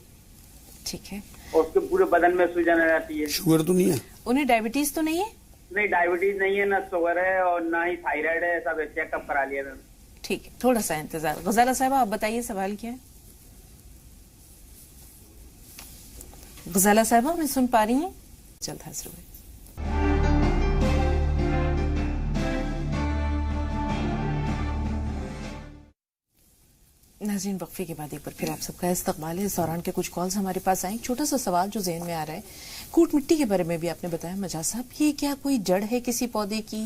ٹھیک ہے. اور اس کے پورے بدن میں سوجن آ جاتی ہے. شوگر تو نہیں ہے؟ انہیں ڈائبٹیز تو نہیں ہے؟ نہیں ڈائبٹیز نہیں ہے, نہ شوگر ہے اور نہ ہی تھائرائڈ ہے, سب چیک اپ کرا لیا تھا. ٹھیک ہے, تھوڑا سا انتظار. غزالہ صاحبہ آپ بتائیے سوال کیا ہے؟ غزالہ صاحبہ میں سن پا رہی ہیں؟ جلد حاضر ہوئے. ناظرین وقفے کے بعد ایک بار پھر آپ سب کا استقبال ہے. اس دوران کے کچھ کالز ہمارے پاس آئیں. چھوٹا سا سوال جو ذہن میں آ رہا ہے, کوٹ مٹی کے بارے میں بھی آپ نے بتایا مجاز صاحب, یہ کیا کوئی جڑ ہے کسی پودے کی؟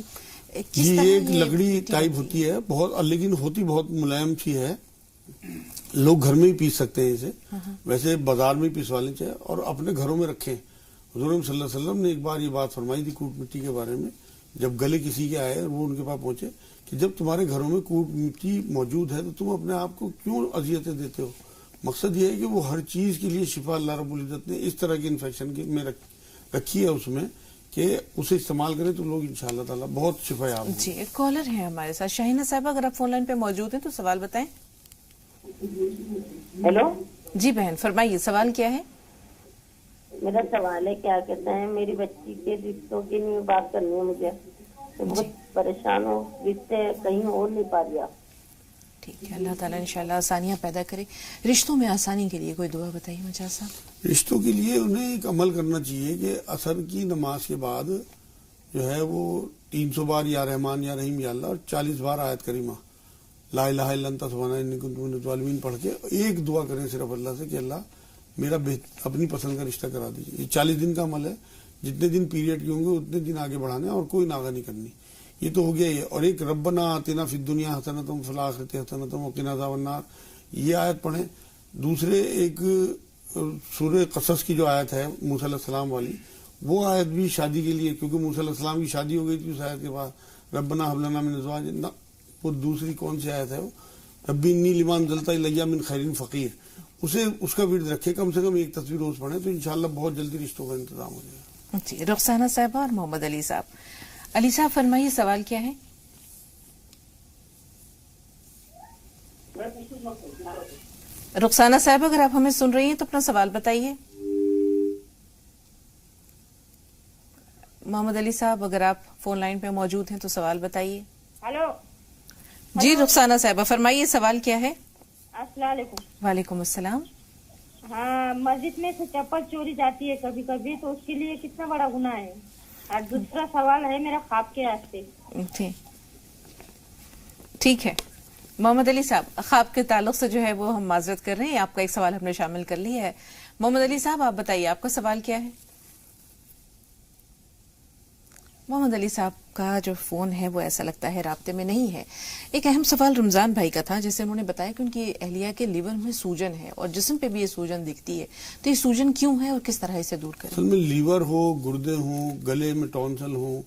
جی یہ ایک لکڑی ٹائپ ہوتی ہے بہت, لیکن ہوتی بہت ملائم سی ہے. لوگ گھر میں ہی پیس سکتے ہیں اسے, ویسے بازار میں ہی پیسوا لیں چاہے, اور اپنے گھروں میں رکھیں. حضور صلی اللہ علیہ وسلم نے ایک بار یہ بات فرمائی تھی کوٹ مٹی کے بارے میں, جب گلے کسی کے آئے اور وہ ان کے پاس پہنچے, کہ جب تمہارے گھروں میں کوٹ مٹی موجود ہے تو تم اپنے آپ کو کیوں اذیتیں دیتے ہو. مقصد یہ ہے کہ وہ ہر چیز کے لیے شفا اللہ رب العزت نے اس طرح کے انفیکشن میں رکھی ہے اس میں, کہ اسے استعمال کریں تو لوگ انشاءاللہ تعالیٰ بہت شفا یاب. جی ایک کالر ہے ہمارے ساتھ, شاہینہ صاحبہ اگر آپ فون لائن پہ موجود ہیں تو سوال بتائیں. ہیلو جی بہن فرمائیے سوال کیا ہے؟ میرا سوال ہے, کیا کہتے ہیں میری بچی کے رشتوں کی نہیں بات کرنی ہے مجھے, بہت پریشان ہو, رشتے کہیں اور نہیں پا رہا. ٹھیک ہے, اللہ تعالیٰ انشاءاللہ آسانیاں پیدا کرے. رشتوں میں آسانی کے لیے کوئی دعا بتائیے مجاز صاحب. رشتوں کے لیے انہیں ایک عمل کرنا چاہیے کہ عصر کی نماز کے بعد جو ہے وہ 300 بار یا رحمان یا رحیم یا اللہ اور 40 بار آیت کریمہ لا الہ الا انت سبحانک انی کنت من الظالمین پڑھ کے ایک دعا کریں صرف اللہ سے کہ اللہ میرا اپنی پسند کا رشتہ کرا دیجیے. یہ 40 دن کا عمل ہے, جتنے دن پیریڈ کے ہوں گے اتنے دن آگے بڑھانے, اور کوئی ناغہ نہیں کرنی. یہ تو ہو گیا یہ. اور ایک ربنا آتنا فی الدنیا حسنۃ وفی الآخرۃ حسنۃ وقنا عذاب النار, یہ آیت پڑھیں. دوسرے ایک سورہ قصص کی جو آیت ہے موسیٰ علیہ السلام والی, وہ آیت بھی شادی کے لیے, کیونکہ موسیٰ علیہ السلام کی شادی ہو گئی تھی اس آیت کے بعد. ربنا ہب لنا من ازواجنا, وہ دوسری کون سی آیت ہے وہ, ربی انی لما انزلت الی من خیر فقیر, اسے اس کا ورد رکھے, کم سے کم ایک تصویر روز پڑھیں تو انشاءاللہ بہت جلدی رشتوں کا انتظام ہو جائے گا. جی رخسانہ صاحبہ اور محمد علی صاحب. علی صاحب فرمائیے سوال کیا ہے؟ رخسانہ صاحب اگر آپ ہمیں سن رہی ہیں تو اپنا سوال بتائیے. محمد علی صاحب اگر آپ فون لائن پہ موجود ہیں تو سوال بتائیے. ہیلو جی رخسانہ صاحبہ فرمائیے سوال کیا ہے؟ السلام علیکم. وعلیکم السلام. ہاں مسجد میں سے چپل چوری جاتی ہے کبھی کبھی, تو اس کے لیے کتنا بڑا گناہ ہے؟ اور دوسرا سوال ہے میرا خواب کے راستے. ٹھیک ہے محمد علی صاحب, خواب کے تعلق سے جو ہے وہ ہم معذرت کر رہے ہیں, آپ کا ایک سوال ہم نے شامل کر لیا ہے. محمد علی صاحب آپ بتائیے آپ کا سوال کیا ہے؟ محمد علی صاحب کا جو فون ہے وہ ایسا لگتا ہے رابطے میں نہیں ہے. ایک اہم سوال رمضان بھائی کا تھا, جسے انہوں نے بتایا کہ ان کی اہلیہ کے لیور میں سوجن ہے اور جسم پہ بھی یہ سوجن دکھتی ہے, تو یہ سوجن کیوں ہے اور کس طرح اسے دور کریں؟ اصل میں لیور ہو, گردے ہوں, گلے میں ٹونسل ہوں,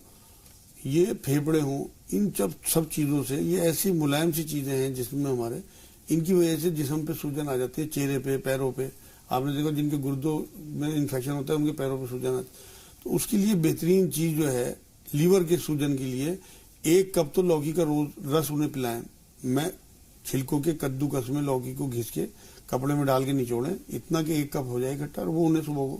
یہ پھیپڑے ہوں, ان سب چیزوں سے, یہ ایسی ملائم سی چیزیں ہیں جسم میں ہمارے, ان کی وجہ سے جسم پہ سوجن آ جاتی ہے, چہرے پہ, پیروں پہ. آپ نے دیکھا جن کے گردوں میں انفیکشن ہوتا ہے ان کے پیروں پہ سوجن آتا ہے. تو اس کے لیے بہترین چیز جو ہے لیور کے سوجن کے لیے, 1 کپ تو لوکی کا روز رس انہیں پلائیں. میں چھلکوں کے کدو کس میں لوکی کو گھس کے کپڑے میں ڈال کے نچوڑیں, اتنا کہ 1 کپ ہو جائے اکٹھا, اور وہ انہیں صبح کو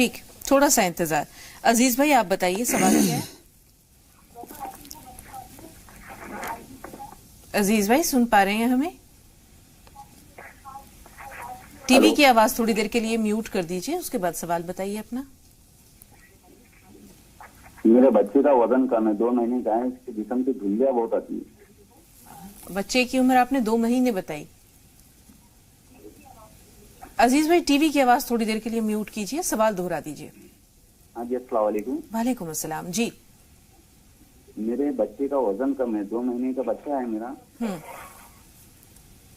ٹھیک, تھوڑا سا انتظار. عزیز بھائی آپ بتائیے سوال کیا ہے. عزیز بھائی سن پا رہے ہیں ہمیں؟ ٹی وی کی آواز تھوڑی دیر کے لیے میوٹ کر دیجئے, اس کے بعد سوال بتائیے اپنا. میرے بچے کا وزن کم ہے, 2 مہینے کا ہے, اس کے جسم سے دھلیاں بہت آتی ہے. بچے کی عمر آپ نے 2 مہینے بتائی. عزیز بھائی ٹی وی کی آواز تھوڑی دیر کے لیے میوٹ کیجئے, سوال دہرا دیجئے. ہاں جی, السلام علیکم. وعلیکم السلام. جی میرے بچے کا وزن کم ہے, 2 مہینے کا بچہ ہے میرا.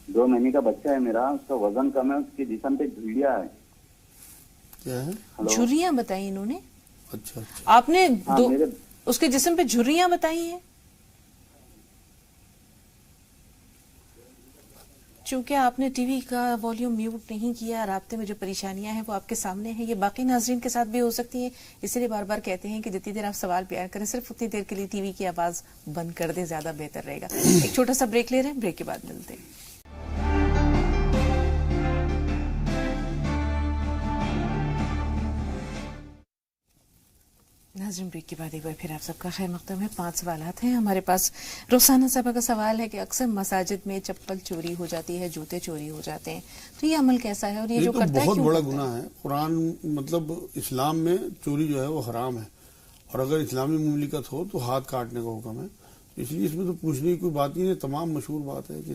2 مہینے کا بچہ ہے میرا, اس کا وزن کم ہے, اس کے جسم پہ جھریاں ہے. کیا ہے؟ جھریاں بتائی انہوں نے. اچھا آپ نے اس کے جسم پہ جھریاں بتائی ہیں. چونکہ آپ نے ٹی وی کا والیوم میوٹ نہیں کیا, رابطے میں جو پریشانیاں ہیں وہ آپ کے سامنے ہیں, یہ باقی ناظرین کے ساتھ بھی ہو سکتی ہیں, اسی لیے بار بار کہتے ہیں کہ جتنی دیر آپ سوال پیار کریں صرف اتنی دیر کے لیے ٹی وی کی آواز بند کر دیں, زیادہ بہتر رہے گا. ایک چھوٹا سا بریک لے رہے ہیں, بریک کے بعد ملتے ہیں. ناظرین بریک کے بعد ایک بار پھر آپ سب کا خیر مقدم ہے. 5 سوالات ہیں ہمارے پاس. رخسانہ صاحبہ کا سوال ہے کہ اکثر مساجد میں چپل چوری ہو جاتی ہے, جوتے چوری ہو جاتے ہیں, تو یہ عمل کیسا ہے اور یہ جو کرتا ہے بہت بڑا گناہ ہے. قرآن مطلب اسلام میں چوری جو ہے وہ حرام ہے, اور اگر اسلامی مملکت ہو تو ہاتھ کاٹنے کا حکم ہے. اس لیے اس میں تو پوچھنے کی کوئی بات نہیں ہے, تمام مشہور بات ہے کہ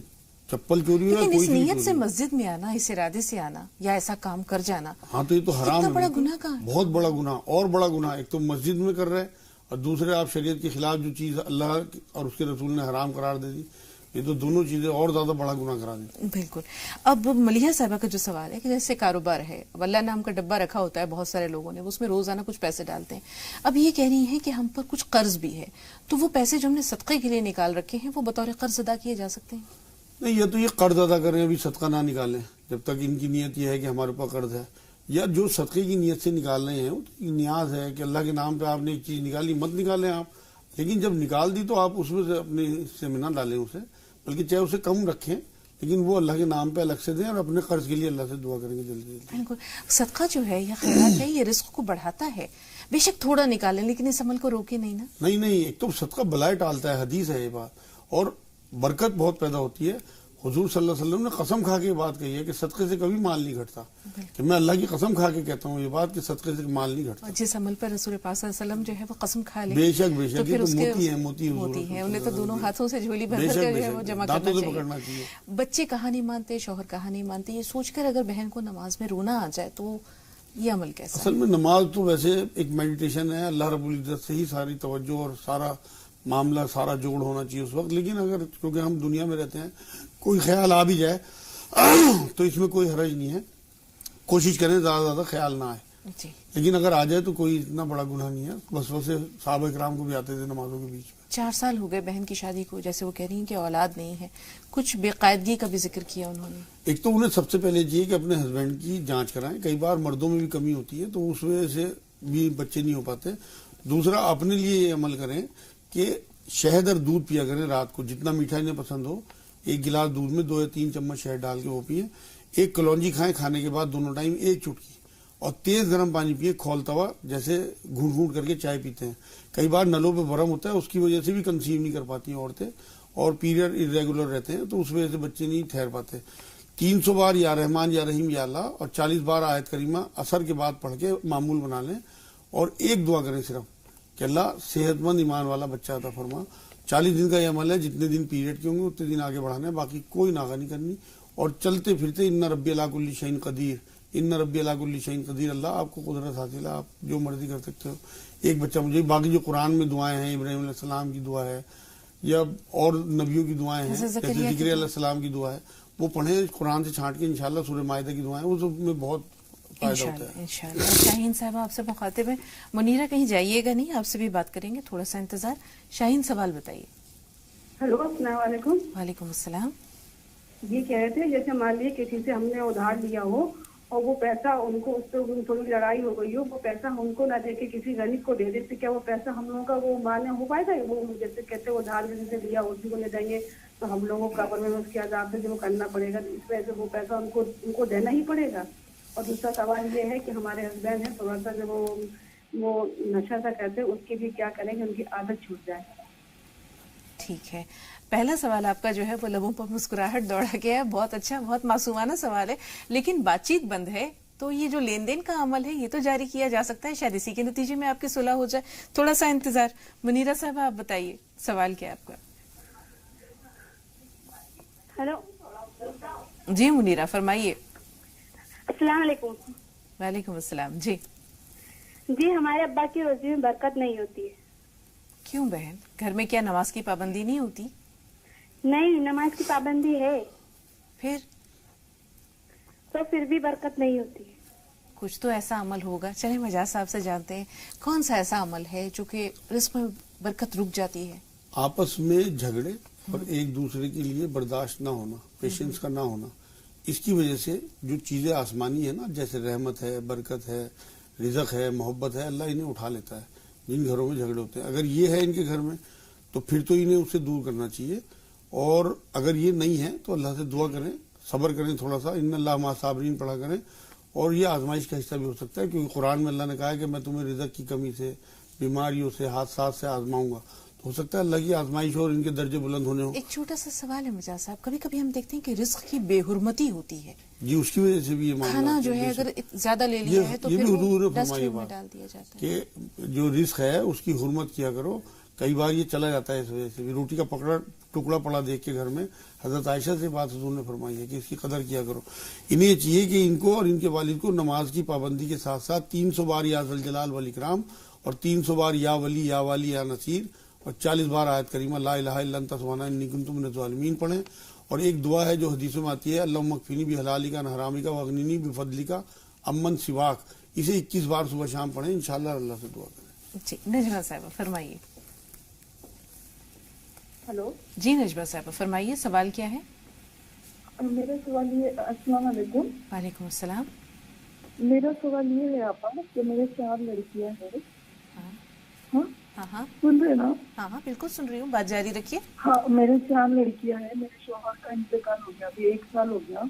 چپل چوری ہو, لیکن اس نیت سے مسجد میں آنا, اس ارادے سے آنا یا ایسا کام کر جانا, ہاں تو یہ تو حرام ہے. بڑا گناہ کا بہت بڑا گناہ, اور بڑا گناہ. ایک تو مسجد میں کر رہے ہیں, اور دوسرے آپ شریعت کے خلاف جو چیز اللہ اور اس کے رسول نے حرام قرار دے دی, یہ تو دونوں چیزیں اور زیادہ بڑا گناہ کرا دی. بالکل. اب ملیحہ صاحبہ کا جو سوال ہے کہ جیسے کاروبار ہے, اللہ نام کا ڈبہ رکھا ہوتا ہے بہت سارے لوگوں نے, اس میں روزانہ کچھ پیسے ڈالتے ہیں. اب یہ کہہ رہی ہیں کہ ہم پر کچھ قرض بھی ہے, تو وہ پیسے جو ہم نے صدقے کے لیے نکال رکھے ہیں وہ بطور قرض ادا کیے جا سکتے ہیں؟ نہیں, یہ تو یہ قرض ادا کریں, ابھی صدقہ نہ نکالیں جب تک ان کی نیت یہ ہے کہ ہمارے اوپر قرض ہے, یا جو صدقے کی نیت سے نکال رہے ہیں وہ نیاز ہے کہ اللہ کے نام پہ آپ نے ایک چیز نکالی, مت نکالیں آپ, لیکن جب نکال دی تو آپ اس میں سے اپنے حصے میں نہ ڈالیں اسے, بلکہ چاہے اسے کم رکھیں لیکن وہ اللہ کے نام پہ الگ سے دیں, اور اپنے قرض کے لیے اللہ سے دعا کریں گے جلدی. بالکل. صدقہ جو ہے یا خیرات ہے یہ رزق کو بڑھاتا ہے, بے شک تھوڑا نکالیں لیکن اس عمل کو روکے نہیں نا. نہیں, ایک تو صدقہ بلائے ٹالتا ہے, حدیث ہے یہ بات, اور برکت بہت پیدا ہوتی ہے. حضور صلی اللہ علیہ وسلم نے قسم کھا کے یہ بات کہی ہے کہ صدقے سے کبھی مال نہیں گھٹتا, کہ میں اللہ کی قسم کھا کے کہتا ہوں یہ بات کہ صدقے سے مال نہیں گھٹتا. جس عمل پر رسول پاک صلی اللہ علیہ وسلم جو ہے وہ قسم کھا لے, بے شک تو پھر اس کے موتی ہے, انہیں تو دونوں ہاتھوں سے جھولی بھر کر جو ہے وہ جمع کرنا چاہیے. بچے کہاں نہیں مانتے, شوہر کہاں نہیں مانتے, یہ سوچ کر اگر بہن کو نماز میں رونا آ جائے تو یہ عمل کیسا؟ اصل میں نماز تو ویسے ایک میڈیٹیشن ہے, اللہ رب العزت سے ہی ساری توجہ اور سارا معاملہ سارا جوڑ ہونا چاہیے اس وقت. لیکن اگر کیونکہ ہم دنیا میں رہتے ہیں کوئی خیال آ بھی جائے تو اس میں کوئی حرج نہیں ہے, کوشش کریں زیادہ خیال نہ آئے. لیکن اگر آ جائے تو کوئی اتنا بڑا گناہ نہیں ہے. بس ویسے صحابہ کرام کو بھی آتے تھے نمازوں کے بیچ میں. 4 سال ہو گئے بہن کی شادی کو, جیسے وہ کہہ رہی ہیں کہ اولاد نہیں ہے, کچھ بے قاعدگی کا بھی ذکر کیا انہوں نے. ایک تو انہیں سب سے پہلے یہ کہ اپنے ہسبینڈ کی جانچ کرائیں, کئی بار مردوں میں بھی کمی ہوتی ہے تو اس وجہ سے بھی بچے نہیں ہو پاتے. دوسرا اپنے لیے یہ عمل کریں کہ شہد اور دودھ پیا کریں رات کو, جتنا میٹھا انہیں پسند ہو, 1 گلاس دودھ میں 2 یا 3 چمچ شہد ڈال کے وہ پیئیں. 1 کلونجی کھائیں کھانے کے بعد دونوں ٹائم 1 چٹکی, اور تیز گرم پانی پیئیں, کھولتا ہوا, جیسے گھونٹ گھونٹ کر کے چائے پیتے ہیں. کئی بار نلوں پہ برم ہوتا ہے, اس کی وجہ سے بھی کنسیو نہیں کر پاتی ہیں عورتیں, اور پیریڈ ارریگولر رہتے ہیں تو اس وجہ سے بچے نہیں ٹھہر پاتے. 300 بار یا رحمان یا رحیم یا اللہ, اور 40 بار آیت کریمہ عصر کے بعد پڑھ کے معمول بنا لیں, اور ایک دعا کریں صرف کہ اللہ صحت مند ایمان والا بچہ عطا فرما. 40 دن کا یہ عمل ہے, جتنے دن پیریڈ کے ہوں گے اتنے دن آگے بڑھانا ہے, باقی کوئی ناغہ نہیں کرنی. اور چلتے پھرتے ان ربی علی کل شیء قدیر, ان ربی علی کل شیء قدیر, اللہ آپ کو قدرت حاصل ہے, آپ جو مرضی کر سکتے ہو. ایک بچہ مجھے, باقی جو قرآن میں دعائیں ہیں, ابراہیم علیہ السلام کی دعا ہے یا اور نبیوں کی دعائیں ہیں, جیسے ذکر علیہ السلام کی دعا ہے, وہ پڑھیں قرآن سے چھانٹ کے. انشاءاللہ سورہ مائدہ کی دعائیں, وہ سب میں بہت فائدہ ہوتا ہے. انشاءاللہ. شاہین صاحبہ آپ سے مخاطب ہیں. منیرہ کہیں جائیے گا نہیں, آپ سے بھی بات کریں گے, تھوڑا سا انتظار. شاہین سوال بتائیے. ہیلو, السلام علیکم. وعلیکم السلام. یہ کہہ رہے تھے جیسے مان لیے کسی سے ہم نے ادھار لیا ہو اور وہ پیسہ ان کو, اس سے تھوڑی لڑائی ہو گئی ہو, وہ پیسہ ان کو نہ دے کے کسی غریب کو دے دیتے, کیا وہ پیسہ ہم لوگوں کا وہ مانے ہو پائے گا؟ وہ جیسے کہتے ہیں ادھار کسی سے لیا اسی کو لے دیں گے تو ہم لوگوں کو قبر میں اس کے عذاب سے جو کرنا پڑے گا, اس وجہ سے وہ پیسہ ان کو دینا ہی پڑے گا. اور دوسرا سوال یہ ہے کہ ہمارے ہسبینڈ ہیں تھوڑا سا جو وہ نشہ سا کرتے ہیں، اس کے بھی کیا کریں کہ ان کی عادت چھوٹ جائے. ٹھیک ہے، پہلا سوال آپ کا جو ہے وہ لبوں پر مسکراہٹ دوڑا گیا ہے، بہت اچھا، بہت معصومانہ سوال ہے. لیکن بات چیت بند ہے تو یہ جو لین دین کا عمل ہے یہ تو جاری کیا جا سکتا ہے، شاید اسی کے نتیجے میں آپ کی صلح ہو جائے. تھوڑا سا انتظار. منیرہ صاحبہ آپ بتائیے سوال کیا ہے آپ کا؟ ہیلو جی منیرہ فرمائیے. السلام علیکم. وعلیکم السلام. جی جی، ہمارے ابا کی روزی میں برکت نہیں ہوتی ہے. کیوں بہن، گھر میں کیا نماز کی پابندی نہیں ہوتی؟ نہیں، نماز کی پابندی ہے پھر تو پھر بھی برکت نہیں ہوتی ہے. کچھ تو ایسا عمل ہوگا. چلیں مجاز صاحب سے جانتے ہیں کون سا ایسا عمل ہے جو کہ رزق میں برکت رک جاتی ہے؟ آپس میں جھگڑے اور ایک دوسرے کے لیے برداشت نہ ہونا، پیشنس کا نہ ہونا. اس کی وجہ سے جو چیزیں آسمانی ہے نا، جیسے رحمت ہے، برکت ہے، رزق ہے، محبت ہے، اللہ انہیں اٹھا لیتا ہے. جن گھروں میں جھگڑے ہوتے ہیں، اگر یہ ہے ان کے گھر میں تو پھر تو انہیں اس سے دور کرنا چاہیے. اور اگر یہ نہیں ہے تو اللہ سے دعا کریں، صبر کریں تھوڑا سا، ان اللہ مع الصابرین پڑھا کریں. اور یہ آزمائش کا حصہ بھی ہو سکتا ہے، کیونکہ قرآن میں اللہ نے کہا ہے کہ میں تمہیں رزق کی کمی سے، بیماریوں سے، حادثات سے آزماؤں گا. تو ہو سکتا ہے اللہ کی آزمائش اور ان کے درجے بلند ہونے ہوں. ایک چھوٹا سا سوال ہے مجاز صاحب، کبھی کبھی ہم دیکھتے ہیں کہ رزق کی بے حرمتی ہوتی ہے. جی، اس کی وجہ سے بھی یہ کھانا جو ہے اگر زیادہ لے لیا ہے تو پھر وہ ڈسٹ بن میں ڈال دیا جاتا ہے کہ جو رزق ہے اس کی حرمت کیا کرو. کئی بار یہ چلا جاتا ہے اس وجہ سے بھی. روٹی کا ٹکڑا پڑا دیکھ کے گھر میں حضرت عائشہ سے بات حضور نے فرمائی ہے کہ اس کی قدر کیا کرو. انہیں یہ چاہیے کہ ان کو اور ان کے والد کو نماز کی پابندی کے ساتھ ساتھ 300 بار یا ذوالجلال والاکرام اور 300 بار یا ولی یا والی یا نصیر اور 40 بار آیت کریمہ لا الہ الا انت سبحانک انی کنت من الظالمین پڑھیں. اور ایک دعا ہے جو حدیثوں میں آتی ہے، اللہم اکفنی بحلالک عن حرامک واغننی بفضلک عمن سواک. اسے 21 بار صبح شام پڑھیں، انشاءاللہ اللہ سے دعا کریں. جی نجمہ صاحبہ فرمائیے. ہلو جی نجمہ صاحبہ فرمائیے، سوال کیا ہے؟ میرا سوال یہ، السلام علیکم. وعلیکم السلام. میرا سوال یہ ہے آپا کہ میرے 4 لڑکیاں ہیں. ہاں ہاں سن رہے نا؟ ہاں بالکل سن رہی ہوں، بات جاری رکھیے. ہاں میرے 4 لڑکیاں ہیں. میرے شوہر کا انتقال ہو گیا، ابھی 1 سال ہو گیا.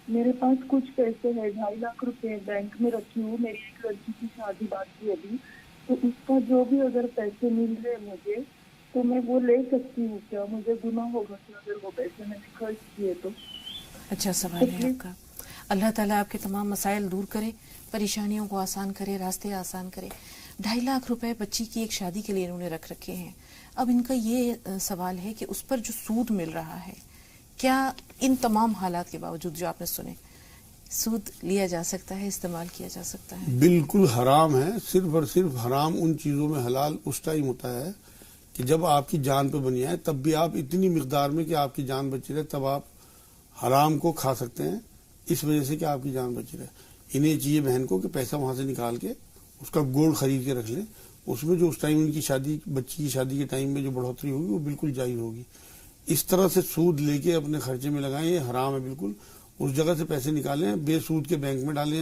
میرے پاس کچھ پیسے ہیں، 2.5 لاکھ روپے بینک میں رکھی ہوں. میری ایک لڑکی کی شادی باقی ابھی، تو اس کا جو بھی اگر پیسے مل رہے مجھے تو میں وہ لے سکتی ہوں کیا؟ مجھے گناہ ہوگا کہ اگر وہ پیسے میں نے خرچ کیے تو؟ اچھا سوال ہے آپ کا. اللہ تعالیٰ آپ کے تمام مسائل دور کرے، پریشانیوں کو آسان کرے، راستے آسان کرے. 2.5 لاکھ روپے بچی کی ایک شادی کے لیے انہوں نے رکھ رکھے ہیں. اب ان کا یہ سوال ہے کہ اس پر جو سود مل رہا ہے، کیا ان تمام حالات کے باوجود جو آپ نے سنے، سود لیا جا سکتا ہے، استعمال کیا جا سکتا ہے؟ بالکل حرام ہے. صرف اور صرف حرام ان چیزوں میں حلال اس ٹائم ہوتا ہے کہ جب آپ کی جان پہ بنی ہے، تب بھی آپ اتنی مقدار میں کہ آپ کی جان بچی رہے تب آپ حرام کو کھا سکتے ہیں، اس وجہ سے کہ آپ کی جان بچی رہے. انہیں چاہیے بہن کو کہ پیسہ وہاں سے نکال کے اس کا گولڈ خرید کے رکھ لیں. اس میں جو اس ٹائم ان کی شادی، بچی کی شادی کے ٹائم میں جو بڑھوتری ہوگی وہ بالکل جائز ہوگی. اس طرح سے سود لے کے اپنے خرچے میں لگائیں، یہ حرام ہے بالکل. اس جگہ سے پیسے نکالیں، بے سود کے بینک میں ڈالیں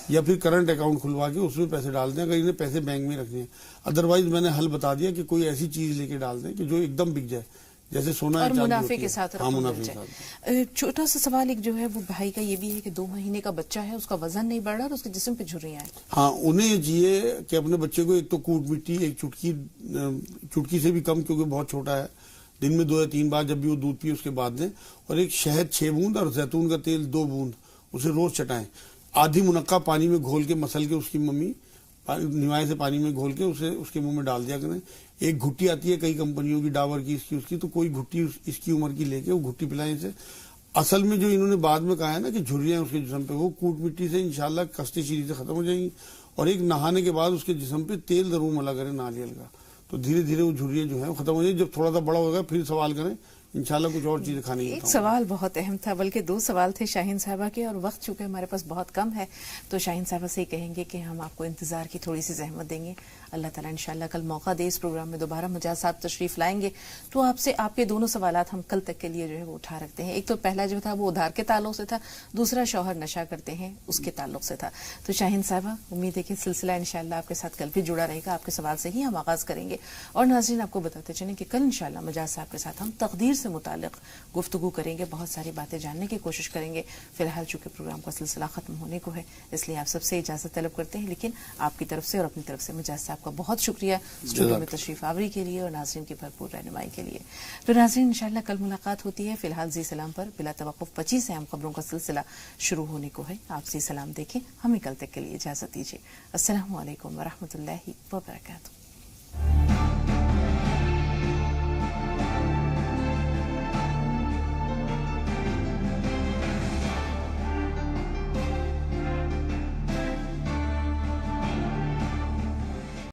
یا پھر کرنٹ اکاؤنٹ کھلوا کے اس میں پیسے ڈال دیں اگر انہیں پیسے بینک میں رکھنے ہیں. ادروائز میں نے حل بتا دیا کہ کوئی ایسی چیز لے کے ڈال دیں کہ جو ایک دم بک جائے، جیسے سونا اور منافع کے ساتھ رقم مل جائے. چھوٹا سا سوال ایک جو ہے وہ بھائی کا یہ بھی ہے کہ 2 مہینے کا بچہ ہے، اس کا وزن نہیں بڑھ رہا اور اس کے جسم پہ جھریاں ہیں. ہاں انہیں چاہیے کہ اپنے بچے کو ایک تو کوٹ مٹی، ایک چٹکی سے بھی کم کیونکہ بہت چھوٹا ہے، دن میں 2 یا 3 بار جب بھی وہ دودھ پیے اس کے بعد دیں. اور ایک شہد 6 بوند اور زیتون کا تیل 2 بوند اسے روز چٹائیں. آدھی منقع پانی میں گھول کے مسل کے اس کی ممی نوائے سے پانی میں گھول کے اسے اس کے منہ میں ڈال دیا کریں. ایک گھٹی آتی ہے کئی کمپنیوں کی، ڈاور کی، اس کی تو کوئی گھٹی اس کی عمر کی لے کے وہ گھٹی پلائیں اسے. اصل میں جو انہوں نے بعد میں کہا ہے نا کہ جھریاں اس کے جسم پہ، وہ کوٹ مٹی سے انشاءاللہ کشتی شیری سے ختم ہو جائیں گی. اور ایک نہانے کے بعد اس کے جسم پہ تیل ضرور ملا کریں ناریل کا، تو دھیرے دھیرے وہ جھریاں جو ہیں ختم ہو جائیں. جب تھوڑا سا بڑا ہوگا پھر سوال کریں، انشاءاللہ کچھ اور چیزیں کھانے کی. ایک سوال بہت اہم تھا، بلکہ 2 سوال تھے شاہین صاحبہ کے، اور وقت چونکہ ہمارے پاس بہت کم ہے تو شاہین صاحبہ سے ہی کہیں گے کہ ہم آپ کو انتظار کی تھوڑی سی زحمت دیں گے. اللہ تعالیٰ انشاءاللہ کل موقع دے، اس پروگرام میں دوبارہ مجاز صاحب تشریف لائیں گے تو آپ سے آپ کے دونوں سوالات ہم کل تک کے لیے جو ہے وہ اٹھا رکھتے ہیں. ایک تو پہلا جو تھا وہ ادھار کے تعلق سے تھا، دوسرا شوہر نشہ کرتے ہیں اس کے تعلق سے تھا. تو شاہین صاحبہ امید ہے کہ سلسلہ انشاءاللہ آپ کے ساتھ کل بھی جڑا رہے گا. آپ کے سوال سے ہی ہم آغاز کریں گے. اور ناظرین آپ کو بتاتے چلیں کہ کل انشاءاللہ مجاز صاحب کے ساتھ ہم تقدیر سے متعلق گفتگو کریں گے، بہت ساری باتیں جاننے کی کوشش کریں گے. فی الحال چونکہ پروگرام کا سلسلہ ختم ہونے کو ہے، اس لیے آپ سب سے اجازت طلب کرتے ہیں، لیکن آپ کی طرف سے اور اپنی طرف سے مجاز صاحب کا بہت شکریہ اسٹوڈیو میں تشریف آوری کے لیے اور ناظرین کی بھرپور رہنمائی کے لیے. تو ناظرین انشاءاللہ کل ملاقات ہوتی ہے. فی الحال زی سلام پر بلا توقف 25 اہم خبروں کا سلسلہ شروع ہونے کو ہے. آپ زی سلام دیکھیں، ہمیں کل تک کے لیے اجازت دیجیے. السلام علیکم ورحمۃ اللہ وبرکاتہ.